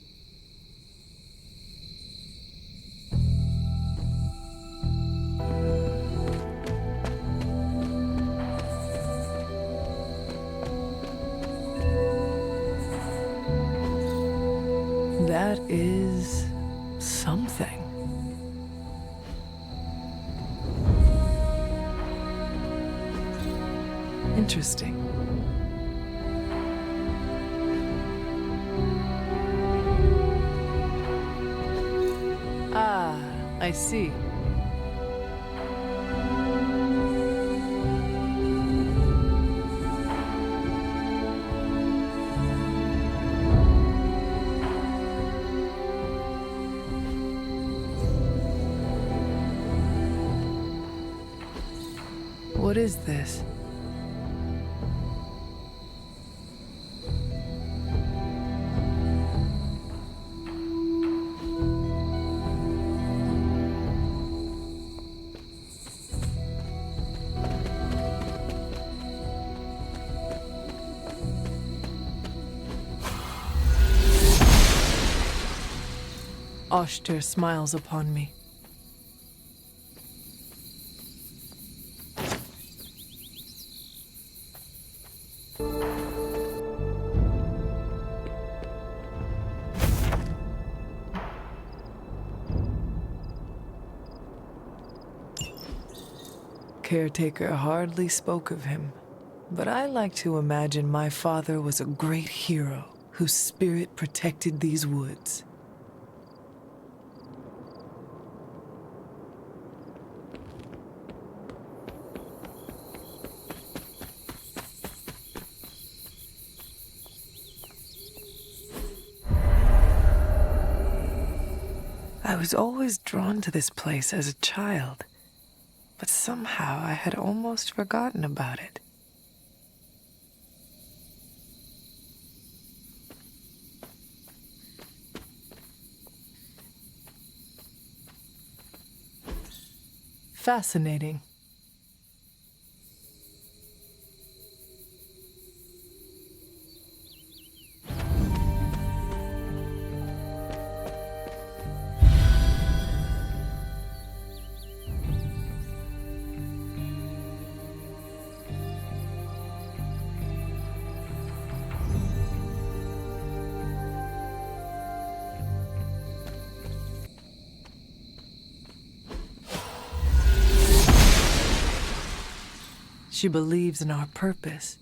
That is something. Interesting. Ah, I see. What is this? Oshter smiles upon me. Caretaker hardly spoke of him, but I like to imagine my father was a great hero whose spirit protected these woods. I was always drawn to this place as a child, but somehow I had almost forgotten about it. Fascinating. She believes in our purpose.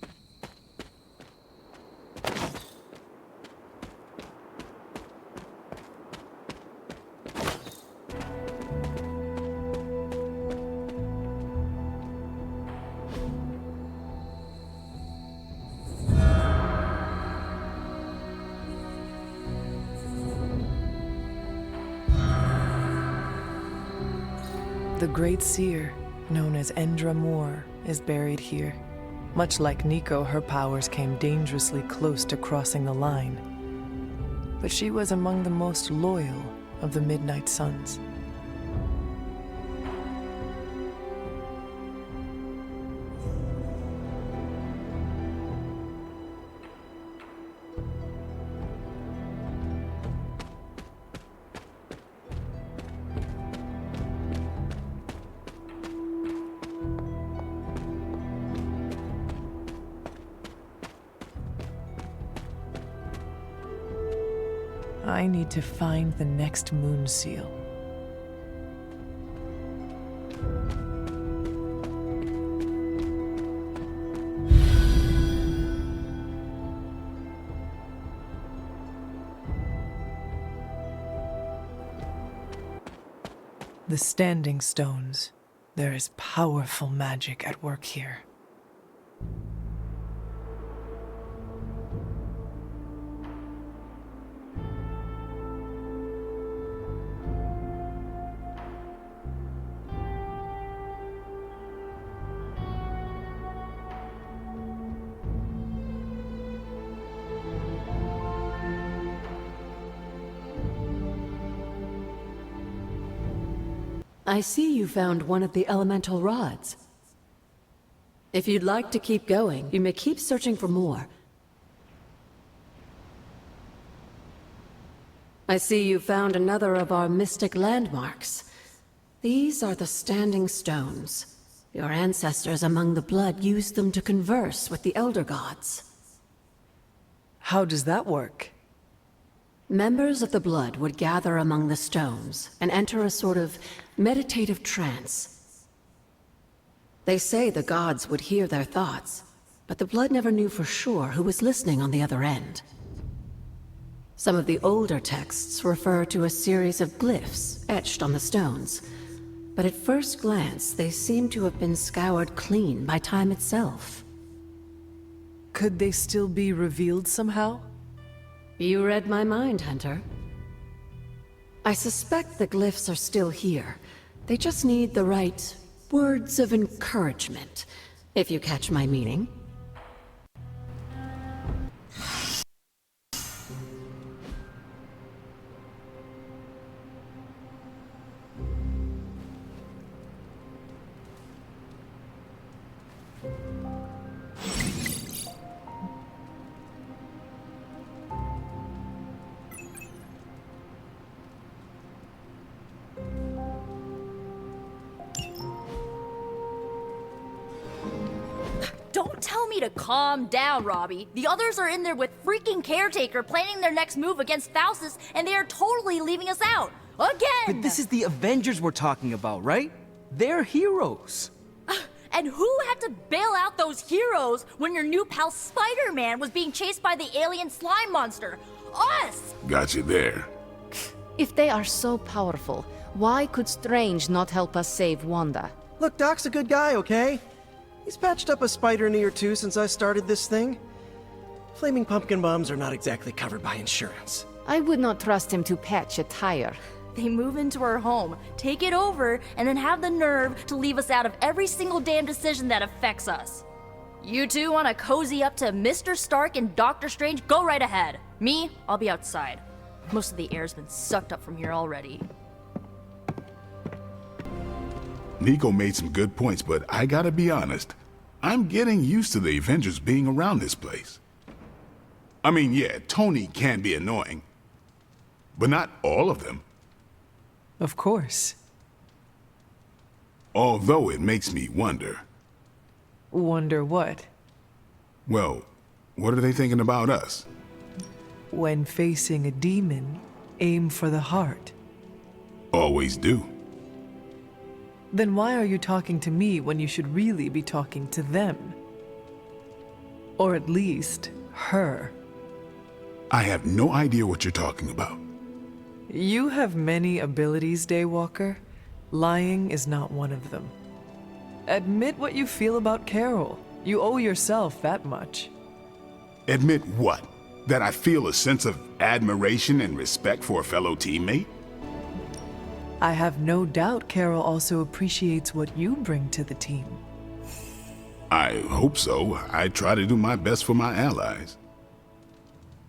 The Great Seer, known as Endra Moore, is buried here. Much like Nico, her powers came dangerously close to crossing the line. But she was among the most loyal of the Midnight Suns. I need to find the next moon seal. The Standing Stones. There is powerful magic at work here. I see you found one of the elemental rods. If you'd like to keep going, you may keep searching for more. I see you found another of our mystic landmarks. These are the Standing Stones. Your ancestors among the blood used them to converse with the Elder Gods. How does that work? Members of the blood would gather among the stones and enter a sort of meditative trance. They say the gods would hear their thoughts, but the blood never knew for sure who was listening on the other end. Some of the older texts refer to a series of glyphs etched on the stones, but at first glance they seem to have been scoured clean by time itself. Could they still be revealed somehow? You read my mind, Hunter. I suspect the glyphs are still here. They just need the right words of encouragement, if you catch my meaning. Don't tell me to calm down, Robbie. The others are in there with freaking Caretaker planning their next move against Faustus, and they are totally leaving us out. Again! But this is the Avengers we're talking about, right? They're heroes. And who had to bail out those heroes when your new pal Spider-Man was being chased by the alien slime monster? Us! Got you there. If they are so powerful, why could Strange not help us save Wanda? Look, Doc's a good guy, okay? He's patched up a spider knee or two since I started this thing. Flaming pumpkin bombs are not exactly covered by insurance. I would not trust him to patch a tire. They move into our home, take it over, and then have the nerve to leave us out of every single damn decision that affects us. You two want to cozy up to Mr. Stark and Doctor Strange? Go right ahead. Me, I'll be outside. Most of the air's been sucked up from here already. Nico made some good points, but I gotta be honest. I'm getting used to the Avengers being around this place. I mean, yeah, Tony can be annoying, but not all of them. Of course. Although it makes me wonder. Wonder what? Well, what are they thinking about us? When facing a demon, aim for the heart. Always do. Then why are you talking to me when you should really be talking to them? Or at least, her. I have no idea what you're talking about. You have many abilities, Daywalker. Lying is not one of them. Admit what you feel about Carol. You owe yourself that much. Admit what? That I feel a sense of admiration and respect for a fellow teammate? I have no doubt Carol also appreciates what you bring to the team. I hope so. I try to do my best for my allies.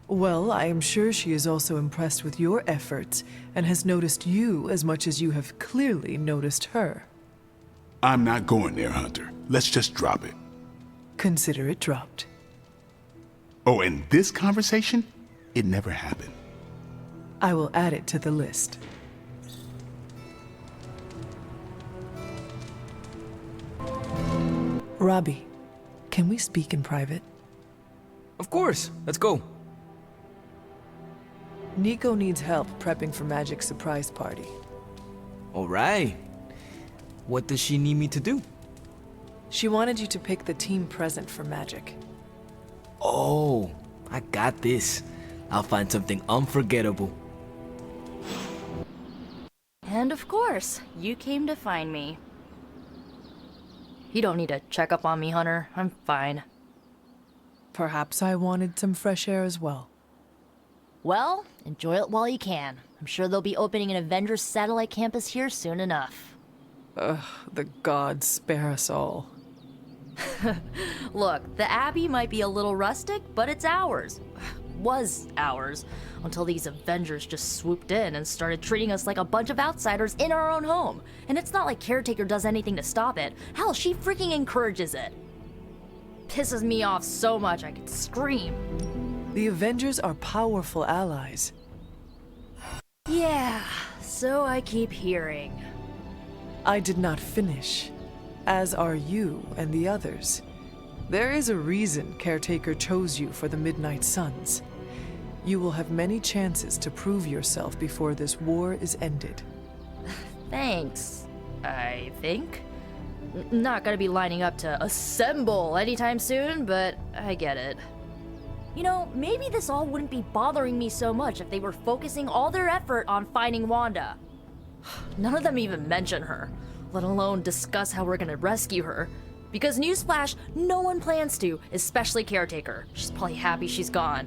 Well, I am sure she is also impressed with your efforts and has noticed you as much as you have clearly noticed her. I'm not going there, Hunter. Let's just drop it. Consider it dropped. Oh, and this conversation? It never happened. I will add it to the list. Robbie, can we speak in private? Of course. Let's go. Nico needs help prepping for Magic's surprise party. All right. What does she need me to do? She wanted you to pick the team present for Magic. Oh, I got this. I'll find something unforgettable. And of course, you came to find me. You don't need to check up on me, Hunter. I'm fine. Perhaps I wanted some fresh air as well. Well, enjoy it while you can. I'm sure they'll be opening an Avengers satellite campus here soon enough. Ugh, the gods spare us all. Look, the Abbey might be a little rustic, but it's ours. Was ours. Until these Avengers just swooped in and started treating us like a bunch of outsiders in our own home. And it's not like Caretaker does anything to stop it. Hell, she freaking encourages it. Pisses me off so much I could scream. The Avengers are powerful allies. Yeah, so I keep hearing. I did not finish, as are you and the others. There is a reason Caretaker chose you for the Midnight Suns. You will have many chances to prove yourself before this war is ended. Thanks, I think. Not gonna be lining up to assemble anytime soon, but I get it. You know, maybe this all wouldn't be bothering me so much if they were focusing all their effort on finding Wanda. None of them even mention her, let alone discuss how we're gonna rescue her. Because newsflash, no one plans to, especially Caretaker. She's probably happy she's gone.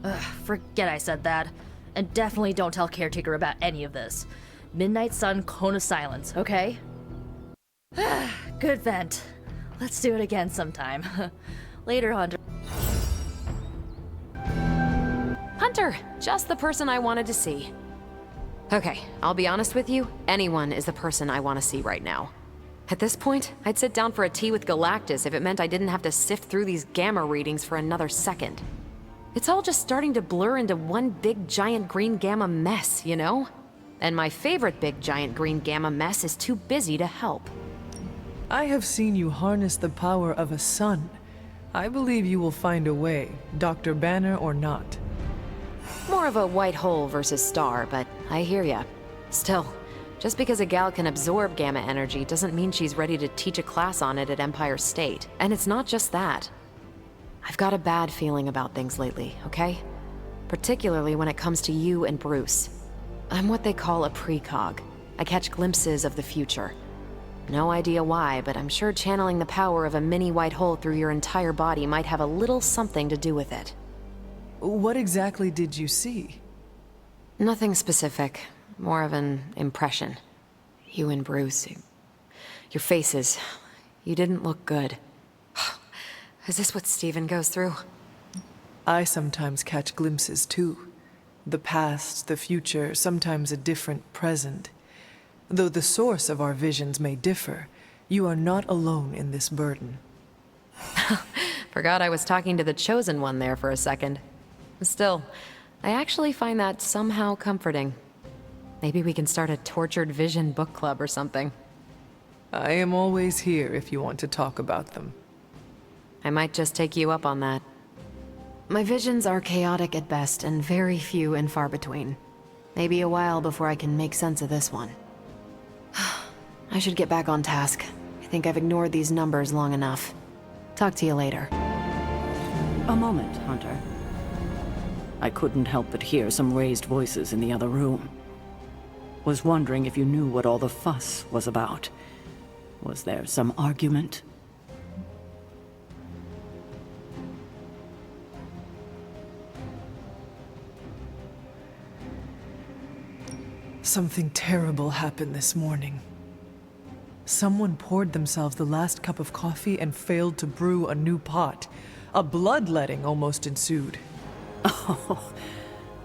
Ugh, forget I said that. And definitely don't tell Caretaker about any of this. Midnight Sun, Cone of Silence, okay? Good vent. Let's do it again sometime. Later, Hunter. Hunter, just the person I wanted to see. Okay, I'll be honest with you, anyone is the person I want to see right now. At this point, I'd sit down for a tea with Galactus if it meant I didn't have to sift through these gamma readings for another second. It's all just starting to blur into one big giant green gamma mess, you know? And my favorite big giant green gamma mess is too busy to help. I have seen you harness the power of a sun. I believe you will find a way, Dr. Banner or not. More of a white hole versus star, but I hear ya. Still, just because a gal can absorb gamma energy doesn't mean she's ready to teach a class on it at Empire State. And it's not just that. I've got a bad feeling about things lately, okay? Particularly when it comes to you and Bruce. I'm what they call a precog. I catch glimpses of the future. No idea why, but I'm sure channeling the power of a mini white hole through your entire body might have a little something to do with it. What exactly did you see? Nothing specific. More of an impression. You and Bruce. Your faces. You didn't look good. Is this what Steven goes through? I sometimes catch glimpses too. The past, the future, sometimes a different present. Though the source of our visions may differ, you are not alone in this burden. Forgot I was talking to the Chosen One there for a second. Still, I actually find that somehow comforting. Maybe we can start a Tortured Vision book club or something. I am always here if you want to talk about them. I might just take you up on that. My visions are chaotic at best and very few and far between. Maybe a while before I can make sense of this one. I should get back on task. I think I've ignored these numbers long enough. Talk to you later. A moment, Hunter. I couldn't help but hear some raised voices in the other room. Was wondering if you knew what all the fuss was about. Was there some argument? Something terrible happened this morning. Someone poured themselves the last cup of coffee and failed to brew a new pot. A bloodletting almost ensued. Oh,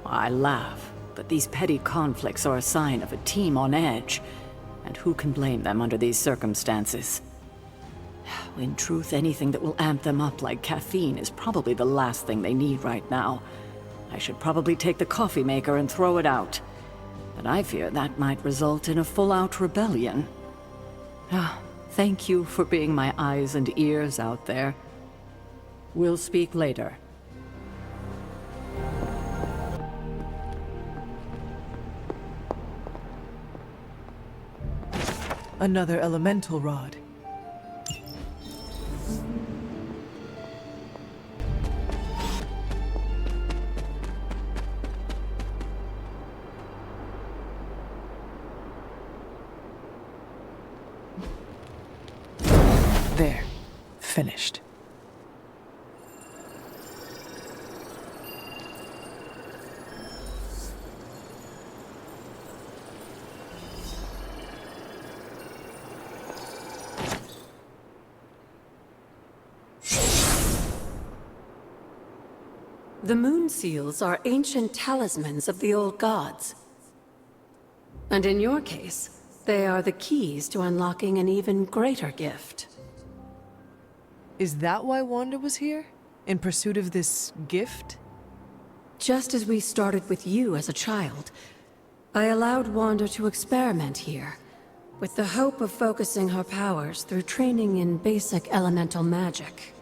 I laugh, but these petty conflicts are a sign of a team on edge. And who can blame them under these circumstances? In truth, anything that will amp them up like caffeine is probably the last thing they need right now. I should probably take the coffee maker and throw it out. But I fear that might result in a full-out rebellion. Thank you for being my eyes and ears out there. We'll speak later. Another elemental rod. There. Finished. The moon seals are ancient talismans of the old gods. And in your case, they are the keys to unlocking an even greater gift. Is that why Wanda was here? In pursuit of this gift? Just as we started with you as a child, I allowed Wanda to experiment here, with the hope of focusing her powers through training in basic elemental magic.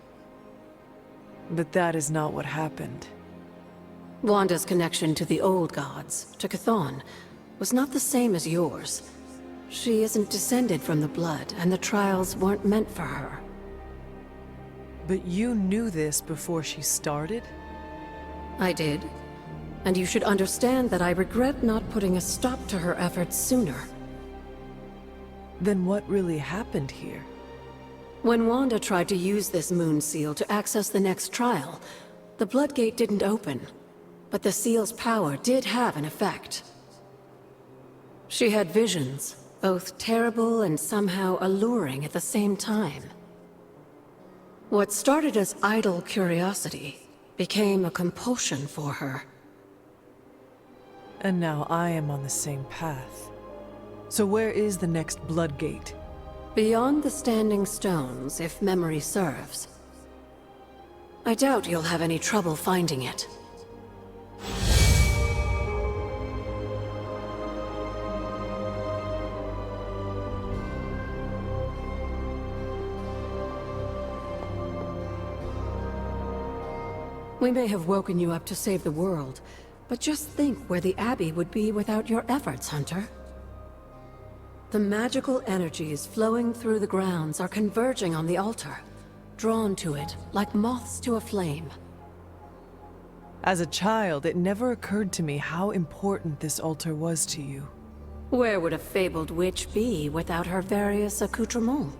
But that is not what happened. Wanda's connection to the old gods, to Chthon, was not the same as yours. She isn't descended from the blood, and the trials weren't meant for her. But you knew this before she started? I did. And you should understand that I regret not putting a stop to her efforts sooner. Then what really happened here? When Wanda tried to use this moon seal to access the next trial, the Bloodgate didn't open. But the seal's power did have an effect. She had visions, both terrible and somehow alluring at the same time. What started as idle curiosity became a compulsion for her. And now I am on the same path. So where is the next Bloodgate? Beyond the Standing Stones, if memory serves. I doubt you'll have any trouble finding it. We may have woken you up to save the world, but just think where the Abbey would be without your efforts, Hunter. The magical energies flowing through the grounds are converging on the altar, drawn to it like moths to a flame. As a child, it never occurred to me how important this altar was to you. Where would a fabled witch be without her various accoutrements?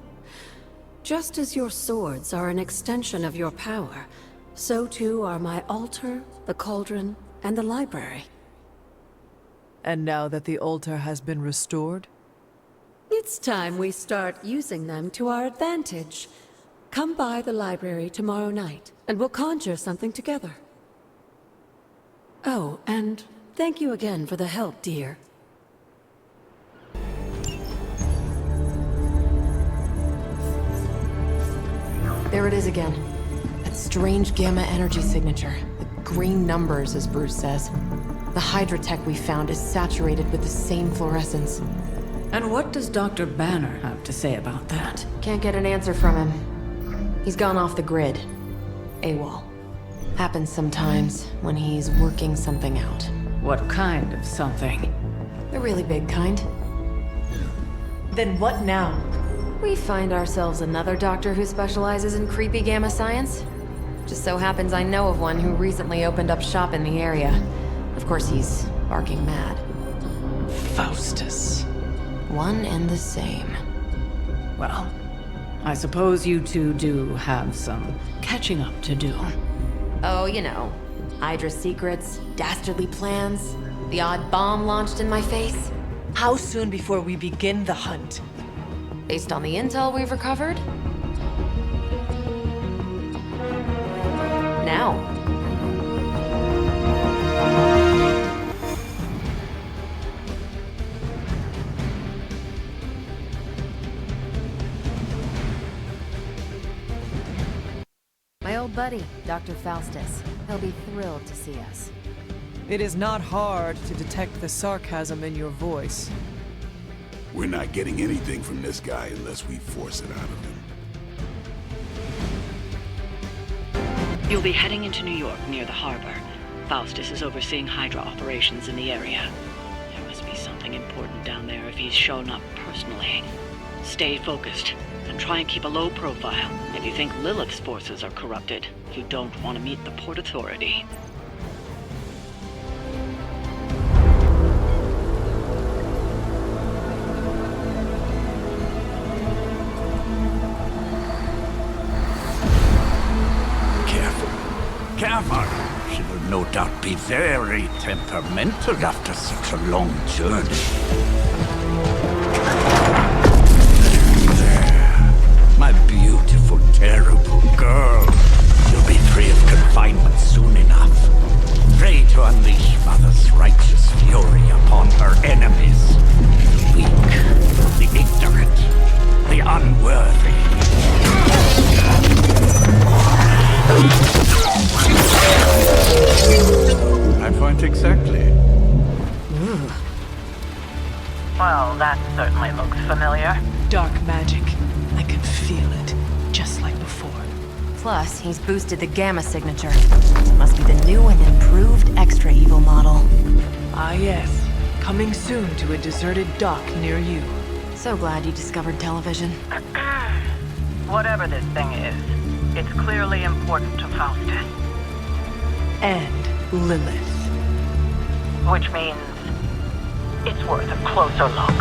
Just as your swords are an extension of your power, so too are my altar, the cauldron, and the library. And now that the altar has been restored? It's time we start using them to our advantage. Come by the library tomorrow night, and we'll conjure something together. Oh, and thank you again for the help, dear. There it is again. That strange gamma energy signature. The green numbers, as Bruce says. The Hydra tech we found is saturated with the same fluorescence. And what does Dr. Banner have to say about that? Can't get an answer from him. He's gone off the grid. AWOL. Happens sometimes when he's working something out. What kind of something? The really big kind. Then what now? We find ourselves another doctor who specializes in creepy gamma science. Just so happens I know of one who recently opened up shop in the area. Of course, he's barking mad. Faustus. One and the same. Well, I suppose you two do have some catching up to do. Oh, you know. Hydra secrets, dastardly plans, the odd bomb launched in my face. How soon before we begin the hunt? Based on the intel we've recovered? Now. My old buddy, Dr. Faustus. He'll be thrilled to see us. It is not hard to detect the sarcasm in your voice. We're not getting anything from this guy unless we force it out of him. You'll be heading into New York near the harbor. Faustus is overseeing Hydra operations in the area. There must be something important down there if he's shown up personally. Stay focused, and try and keep a low profile. If you think Lilith's forces are corrupted, you don't want to meet the Port Authority. Careful. She will no doubt be very temperamental after such a long journey. There. My beautiful, terrible girl. You'll be free of confinement soon enough. Pray to unleash Mother's righteous fury upon her enemies. The weak, the ignorant, the unworthy. My point exactly. Well, that certainly looks familiar. Dark magic. I can feel it, just like before. Plus, he's boosted the gamma signature. Must be the new and improved extra evil model. Ah yes, coming soon to a deserted dock near you. So glad you discovered television. Whatever this thing is, it's clearly important to Faustus. And Lilith. Which means it's worth a closer look.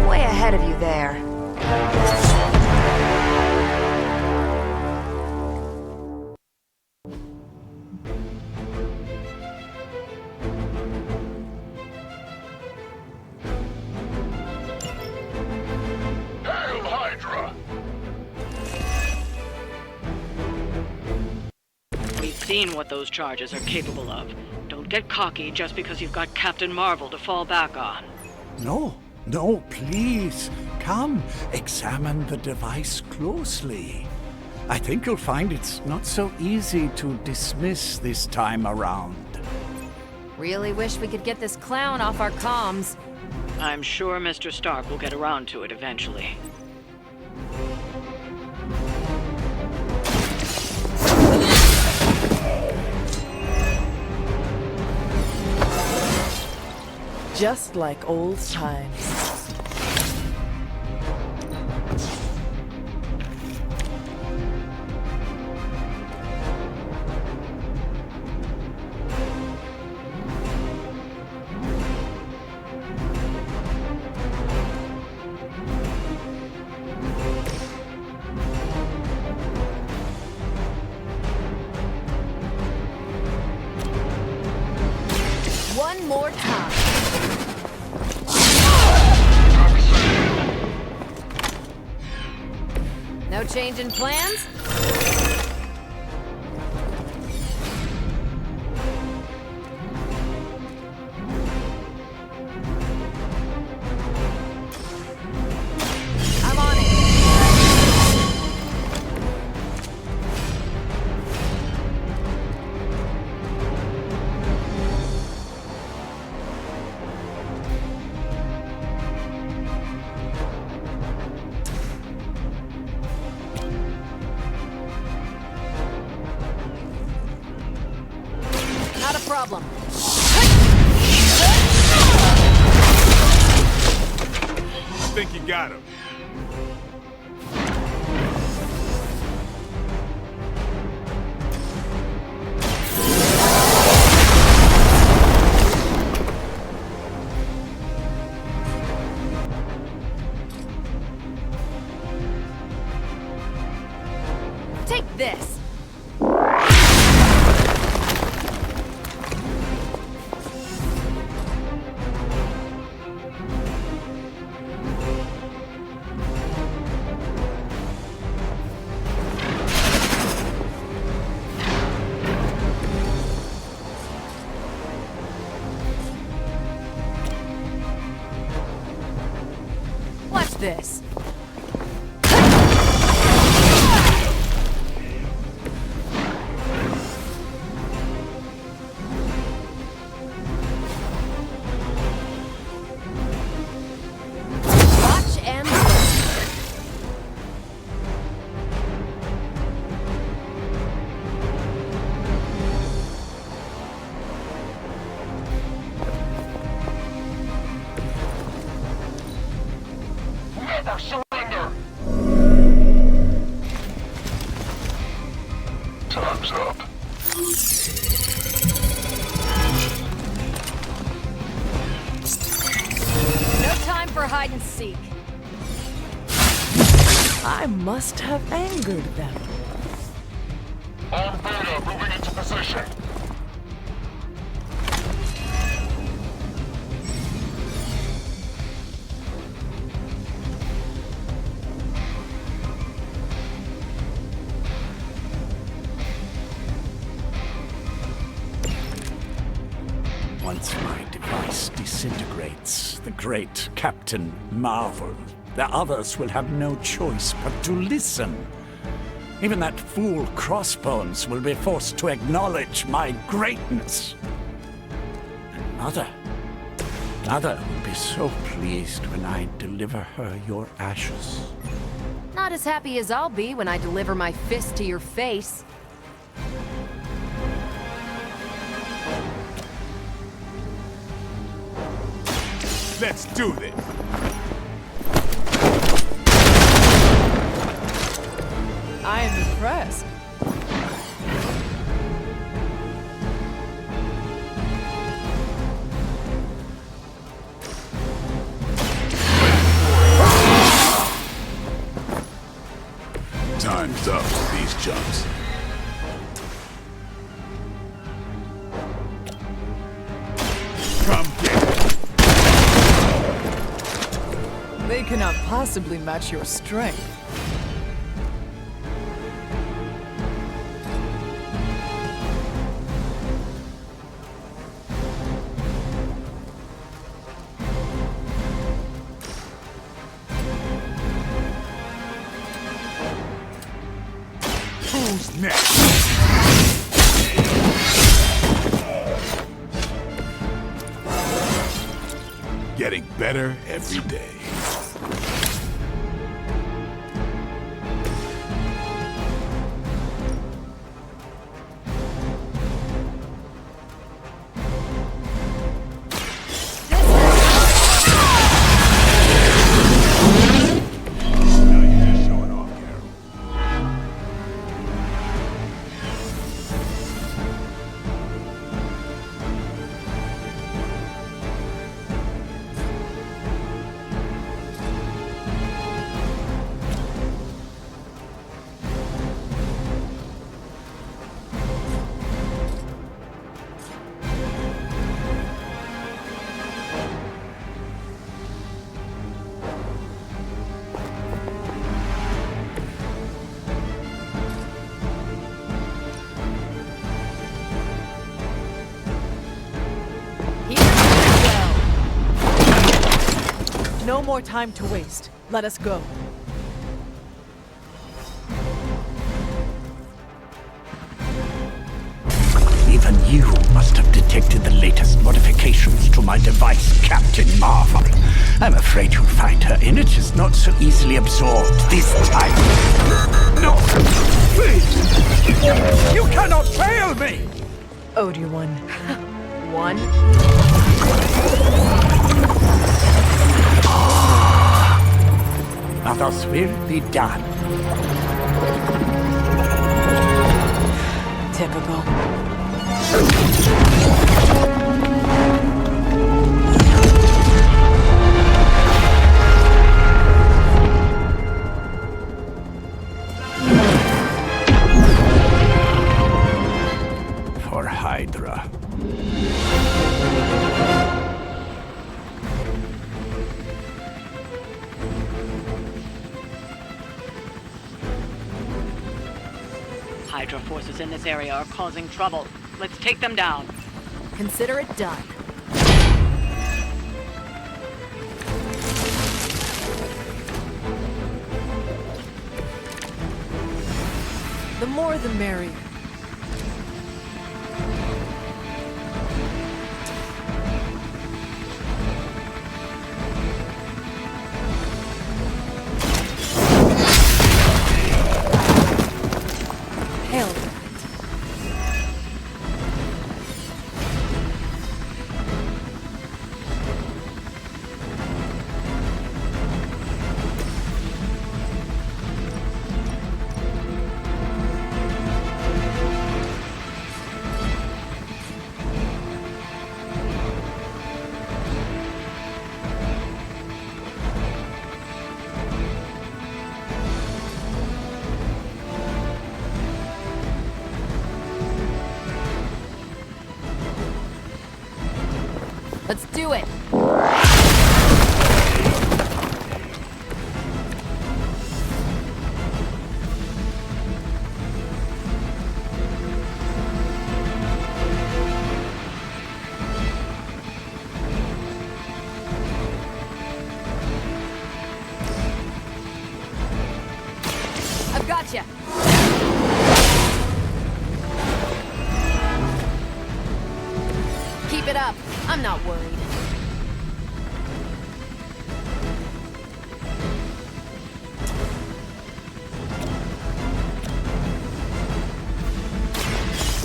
Way ahead of you there. Hail Hydra! We've seen what those charges are capable of. Don't get cocky just because you've got Captain Marvel to fall back on. No, please. Come, examine the device closely. I think you'll find it's not so easy to dismiss this time around. Really wish we could get this clown off our comms. I'm sure Mr. Stark will get around to it eventually. Just like old times. One more time. No change in plans? I'm on it. Not a problem. I think you got him. Take this. Watch this. Watch and learn. No time for hide and seek. I must have angered them. On Beta, moving into position. Once my device disintegrates, the great Captain Marvel, the others will have no choice but to listen. Even that fool Crossbones will be forced to acknowledge my greatness. And Mother will be so pleased when I deliver her your ashes. Not as happy as I'll be when I deliver my fist to your face. Let's do this. I am impressed. Time's up for these chumps. Come get it. They cannot possibly match your strength. Who's next? Getting better every day. No more time to waste. Let us go. Even you must have detected the latest modifications to my device, Captain Marvel. I'm afraid you'll find her energies not so easily absorbed this time. No! Please! You cannot fail me! Obi-Wan. One. Others will be done. Typical. For Hydra. Hydra forces in this area are causing trouble. Let's take them down. Consider it done. The more the merrier. Hail that. Let's do it! I've got you. Keep it up. I'm not worried.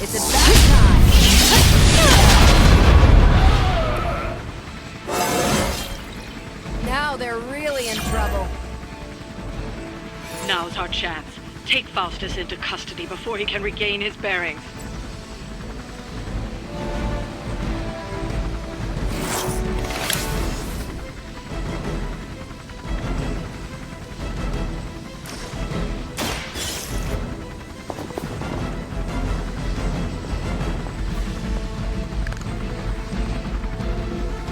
It's about time. Now they're really in trouble. Now's our chance. Take Faustus into custody before he can regain his bearings.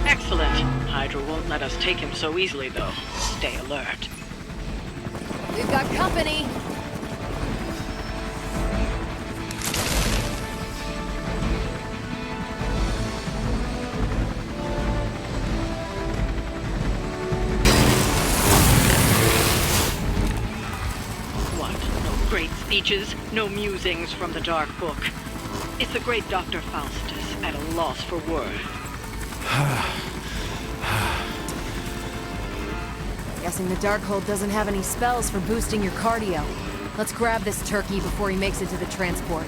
Excellent. Hydra won't let us take him so easily, though. Stay alert. We've got company. What? No great speeches? No musings from the Dark Book? It's the great Dr. Faustus at a loss for words. Guessing the Darkhold doesn't have any spells for boosting your cardio. Let's grab this turkey before he makes it to the transport.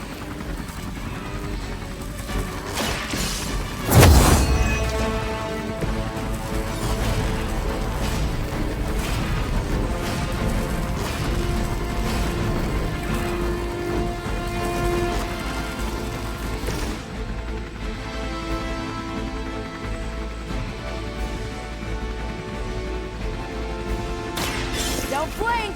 Don't blink!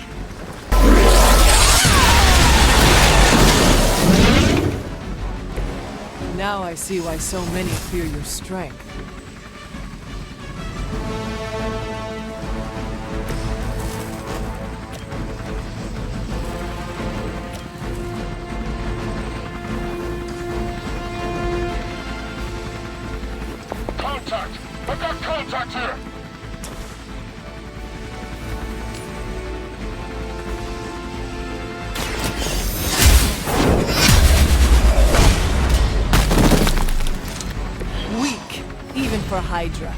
Now I see why so many fear your strength. Contact! I've got contact here! Weak, even for Hydra.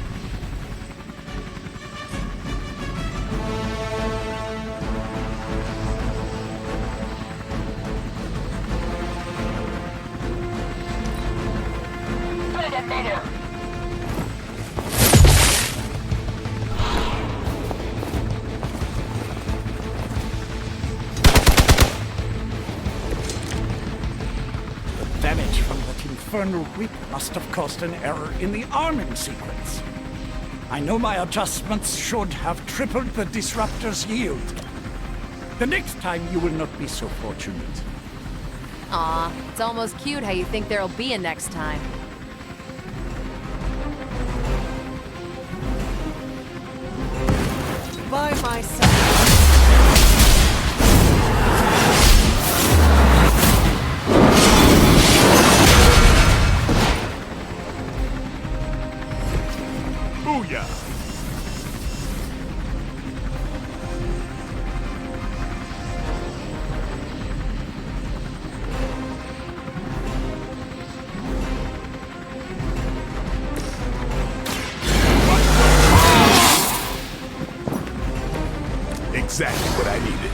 Brother, mother! Damage from that infernal whip must have caused an error in the arming sequence. I know my adjustments should have tripled the disruptor's yield. The next time you will not be so fortunate. Aw, it's almost cute how you think there'll be a next time. By my side. Booyah! Exactly what I needed.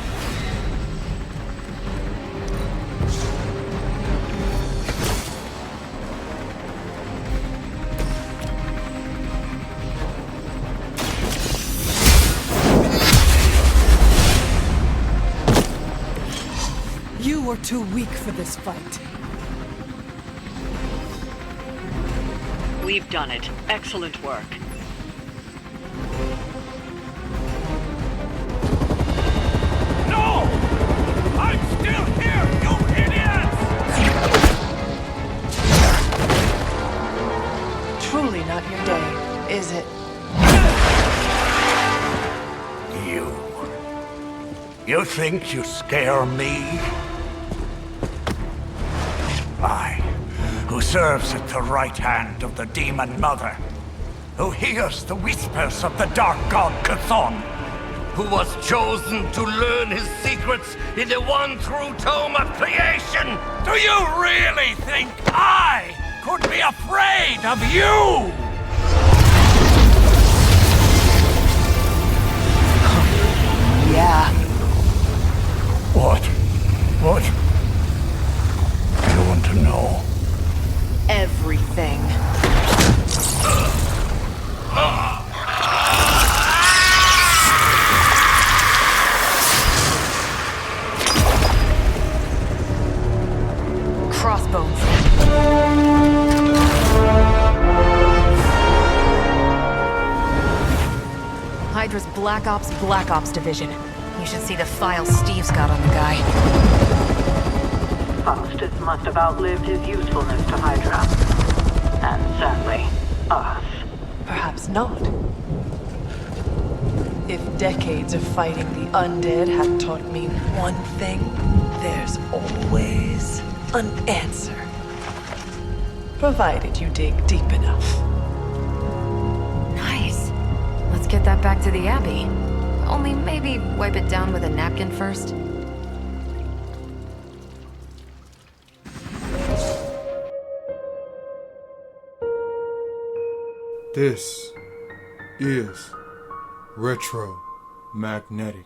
You were too weak for this fight. We've done it. Excellent work. No! I'm still here, you idiots! Truly Maybe not your day, is it? You think you scare me? I, who serves at the right hand of the Demon Mother, who hears the whispers of the Dark God Chthon, who was chosen to learn his secrets in the one true tome of creation. Do you really think I could be afraid of you? Yeah. What? You want to know? Everything. Crossbones. Hydra's Black Ops Division. You should see the files Steve's got on the guy. Faustus must have outlived his usefulness to Hydra. And sadly, us. Perhaps not. If decades of fighting the undead have taught me one thing, there's always an answer. Provided you dig deep enough. Nice. Let's get that back to the Abbey. Only maybe wipe it down with a napkin first. This is retromagnetic.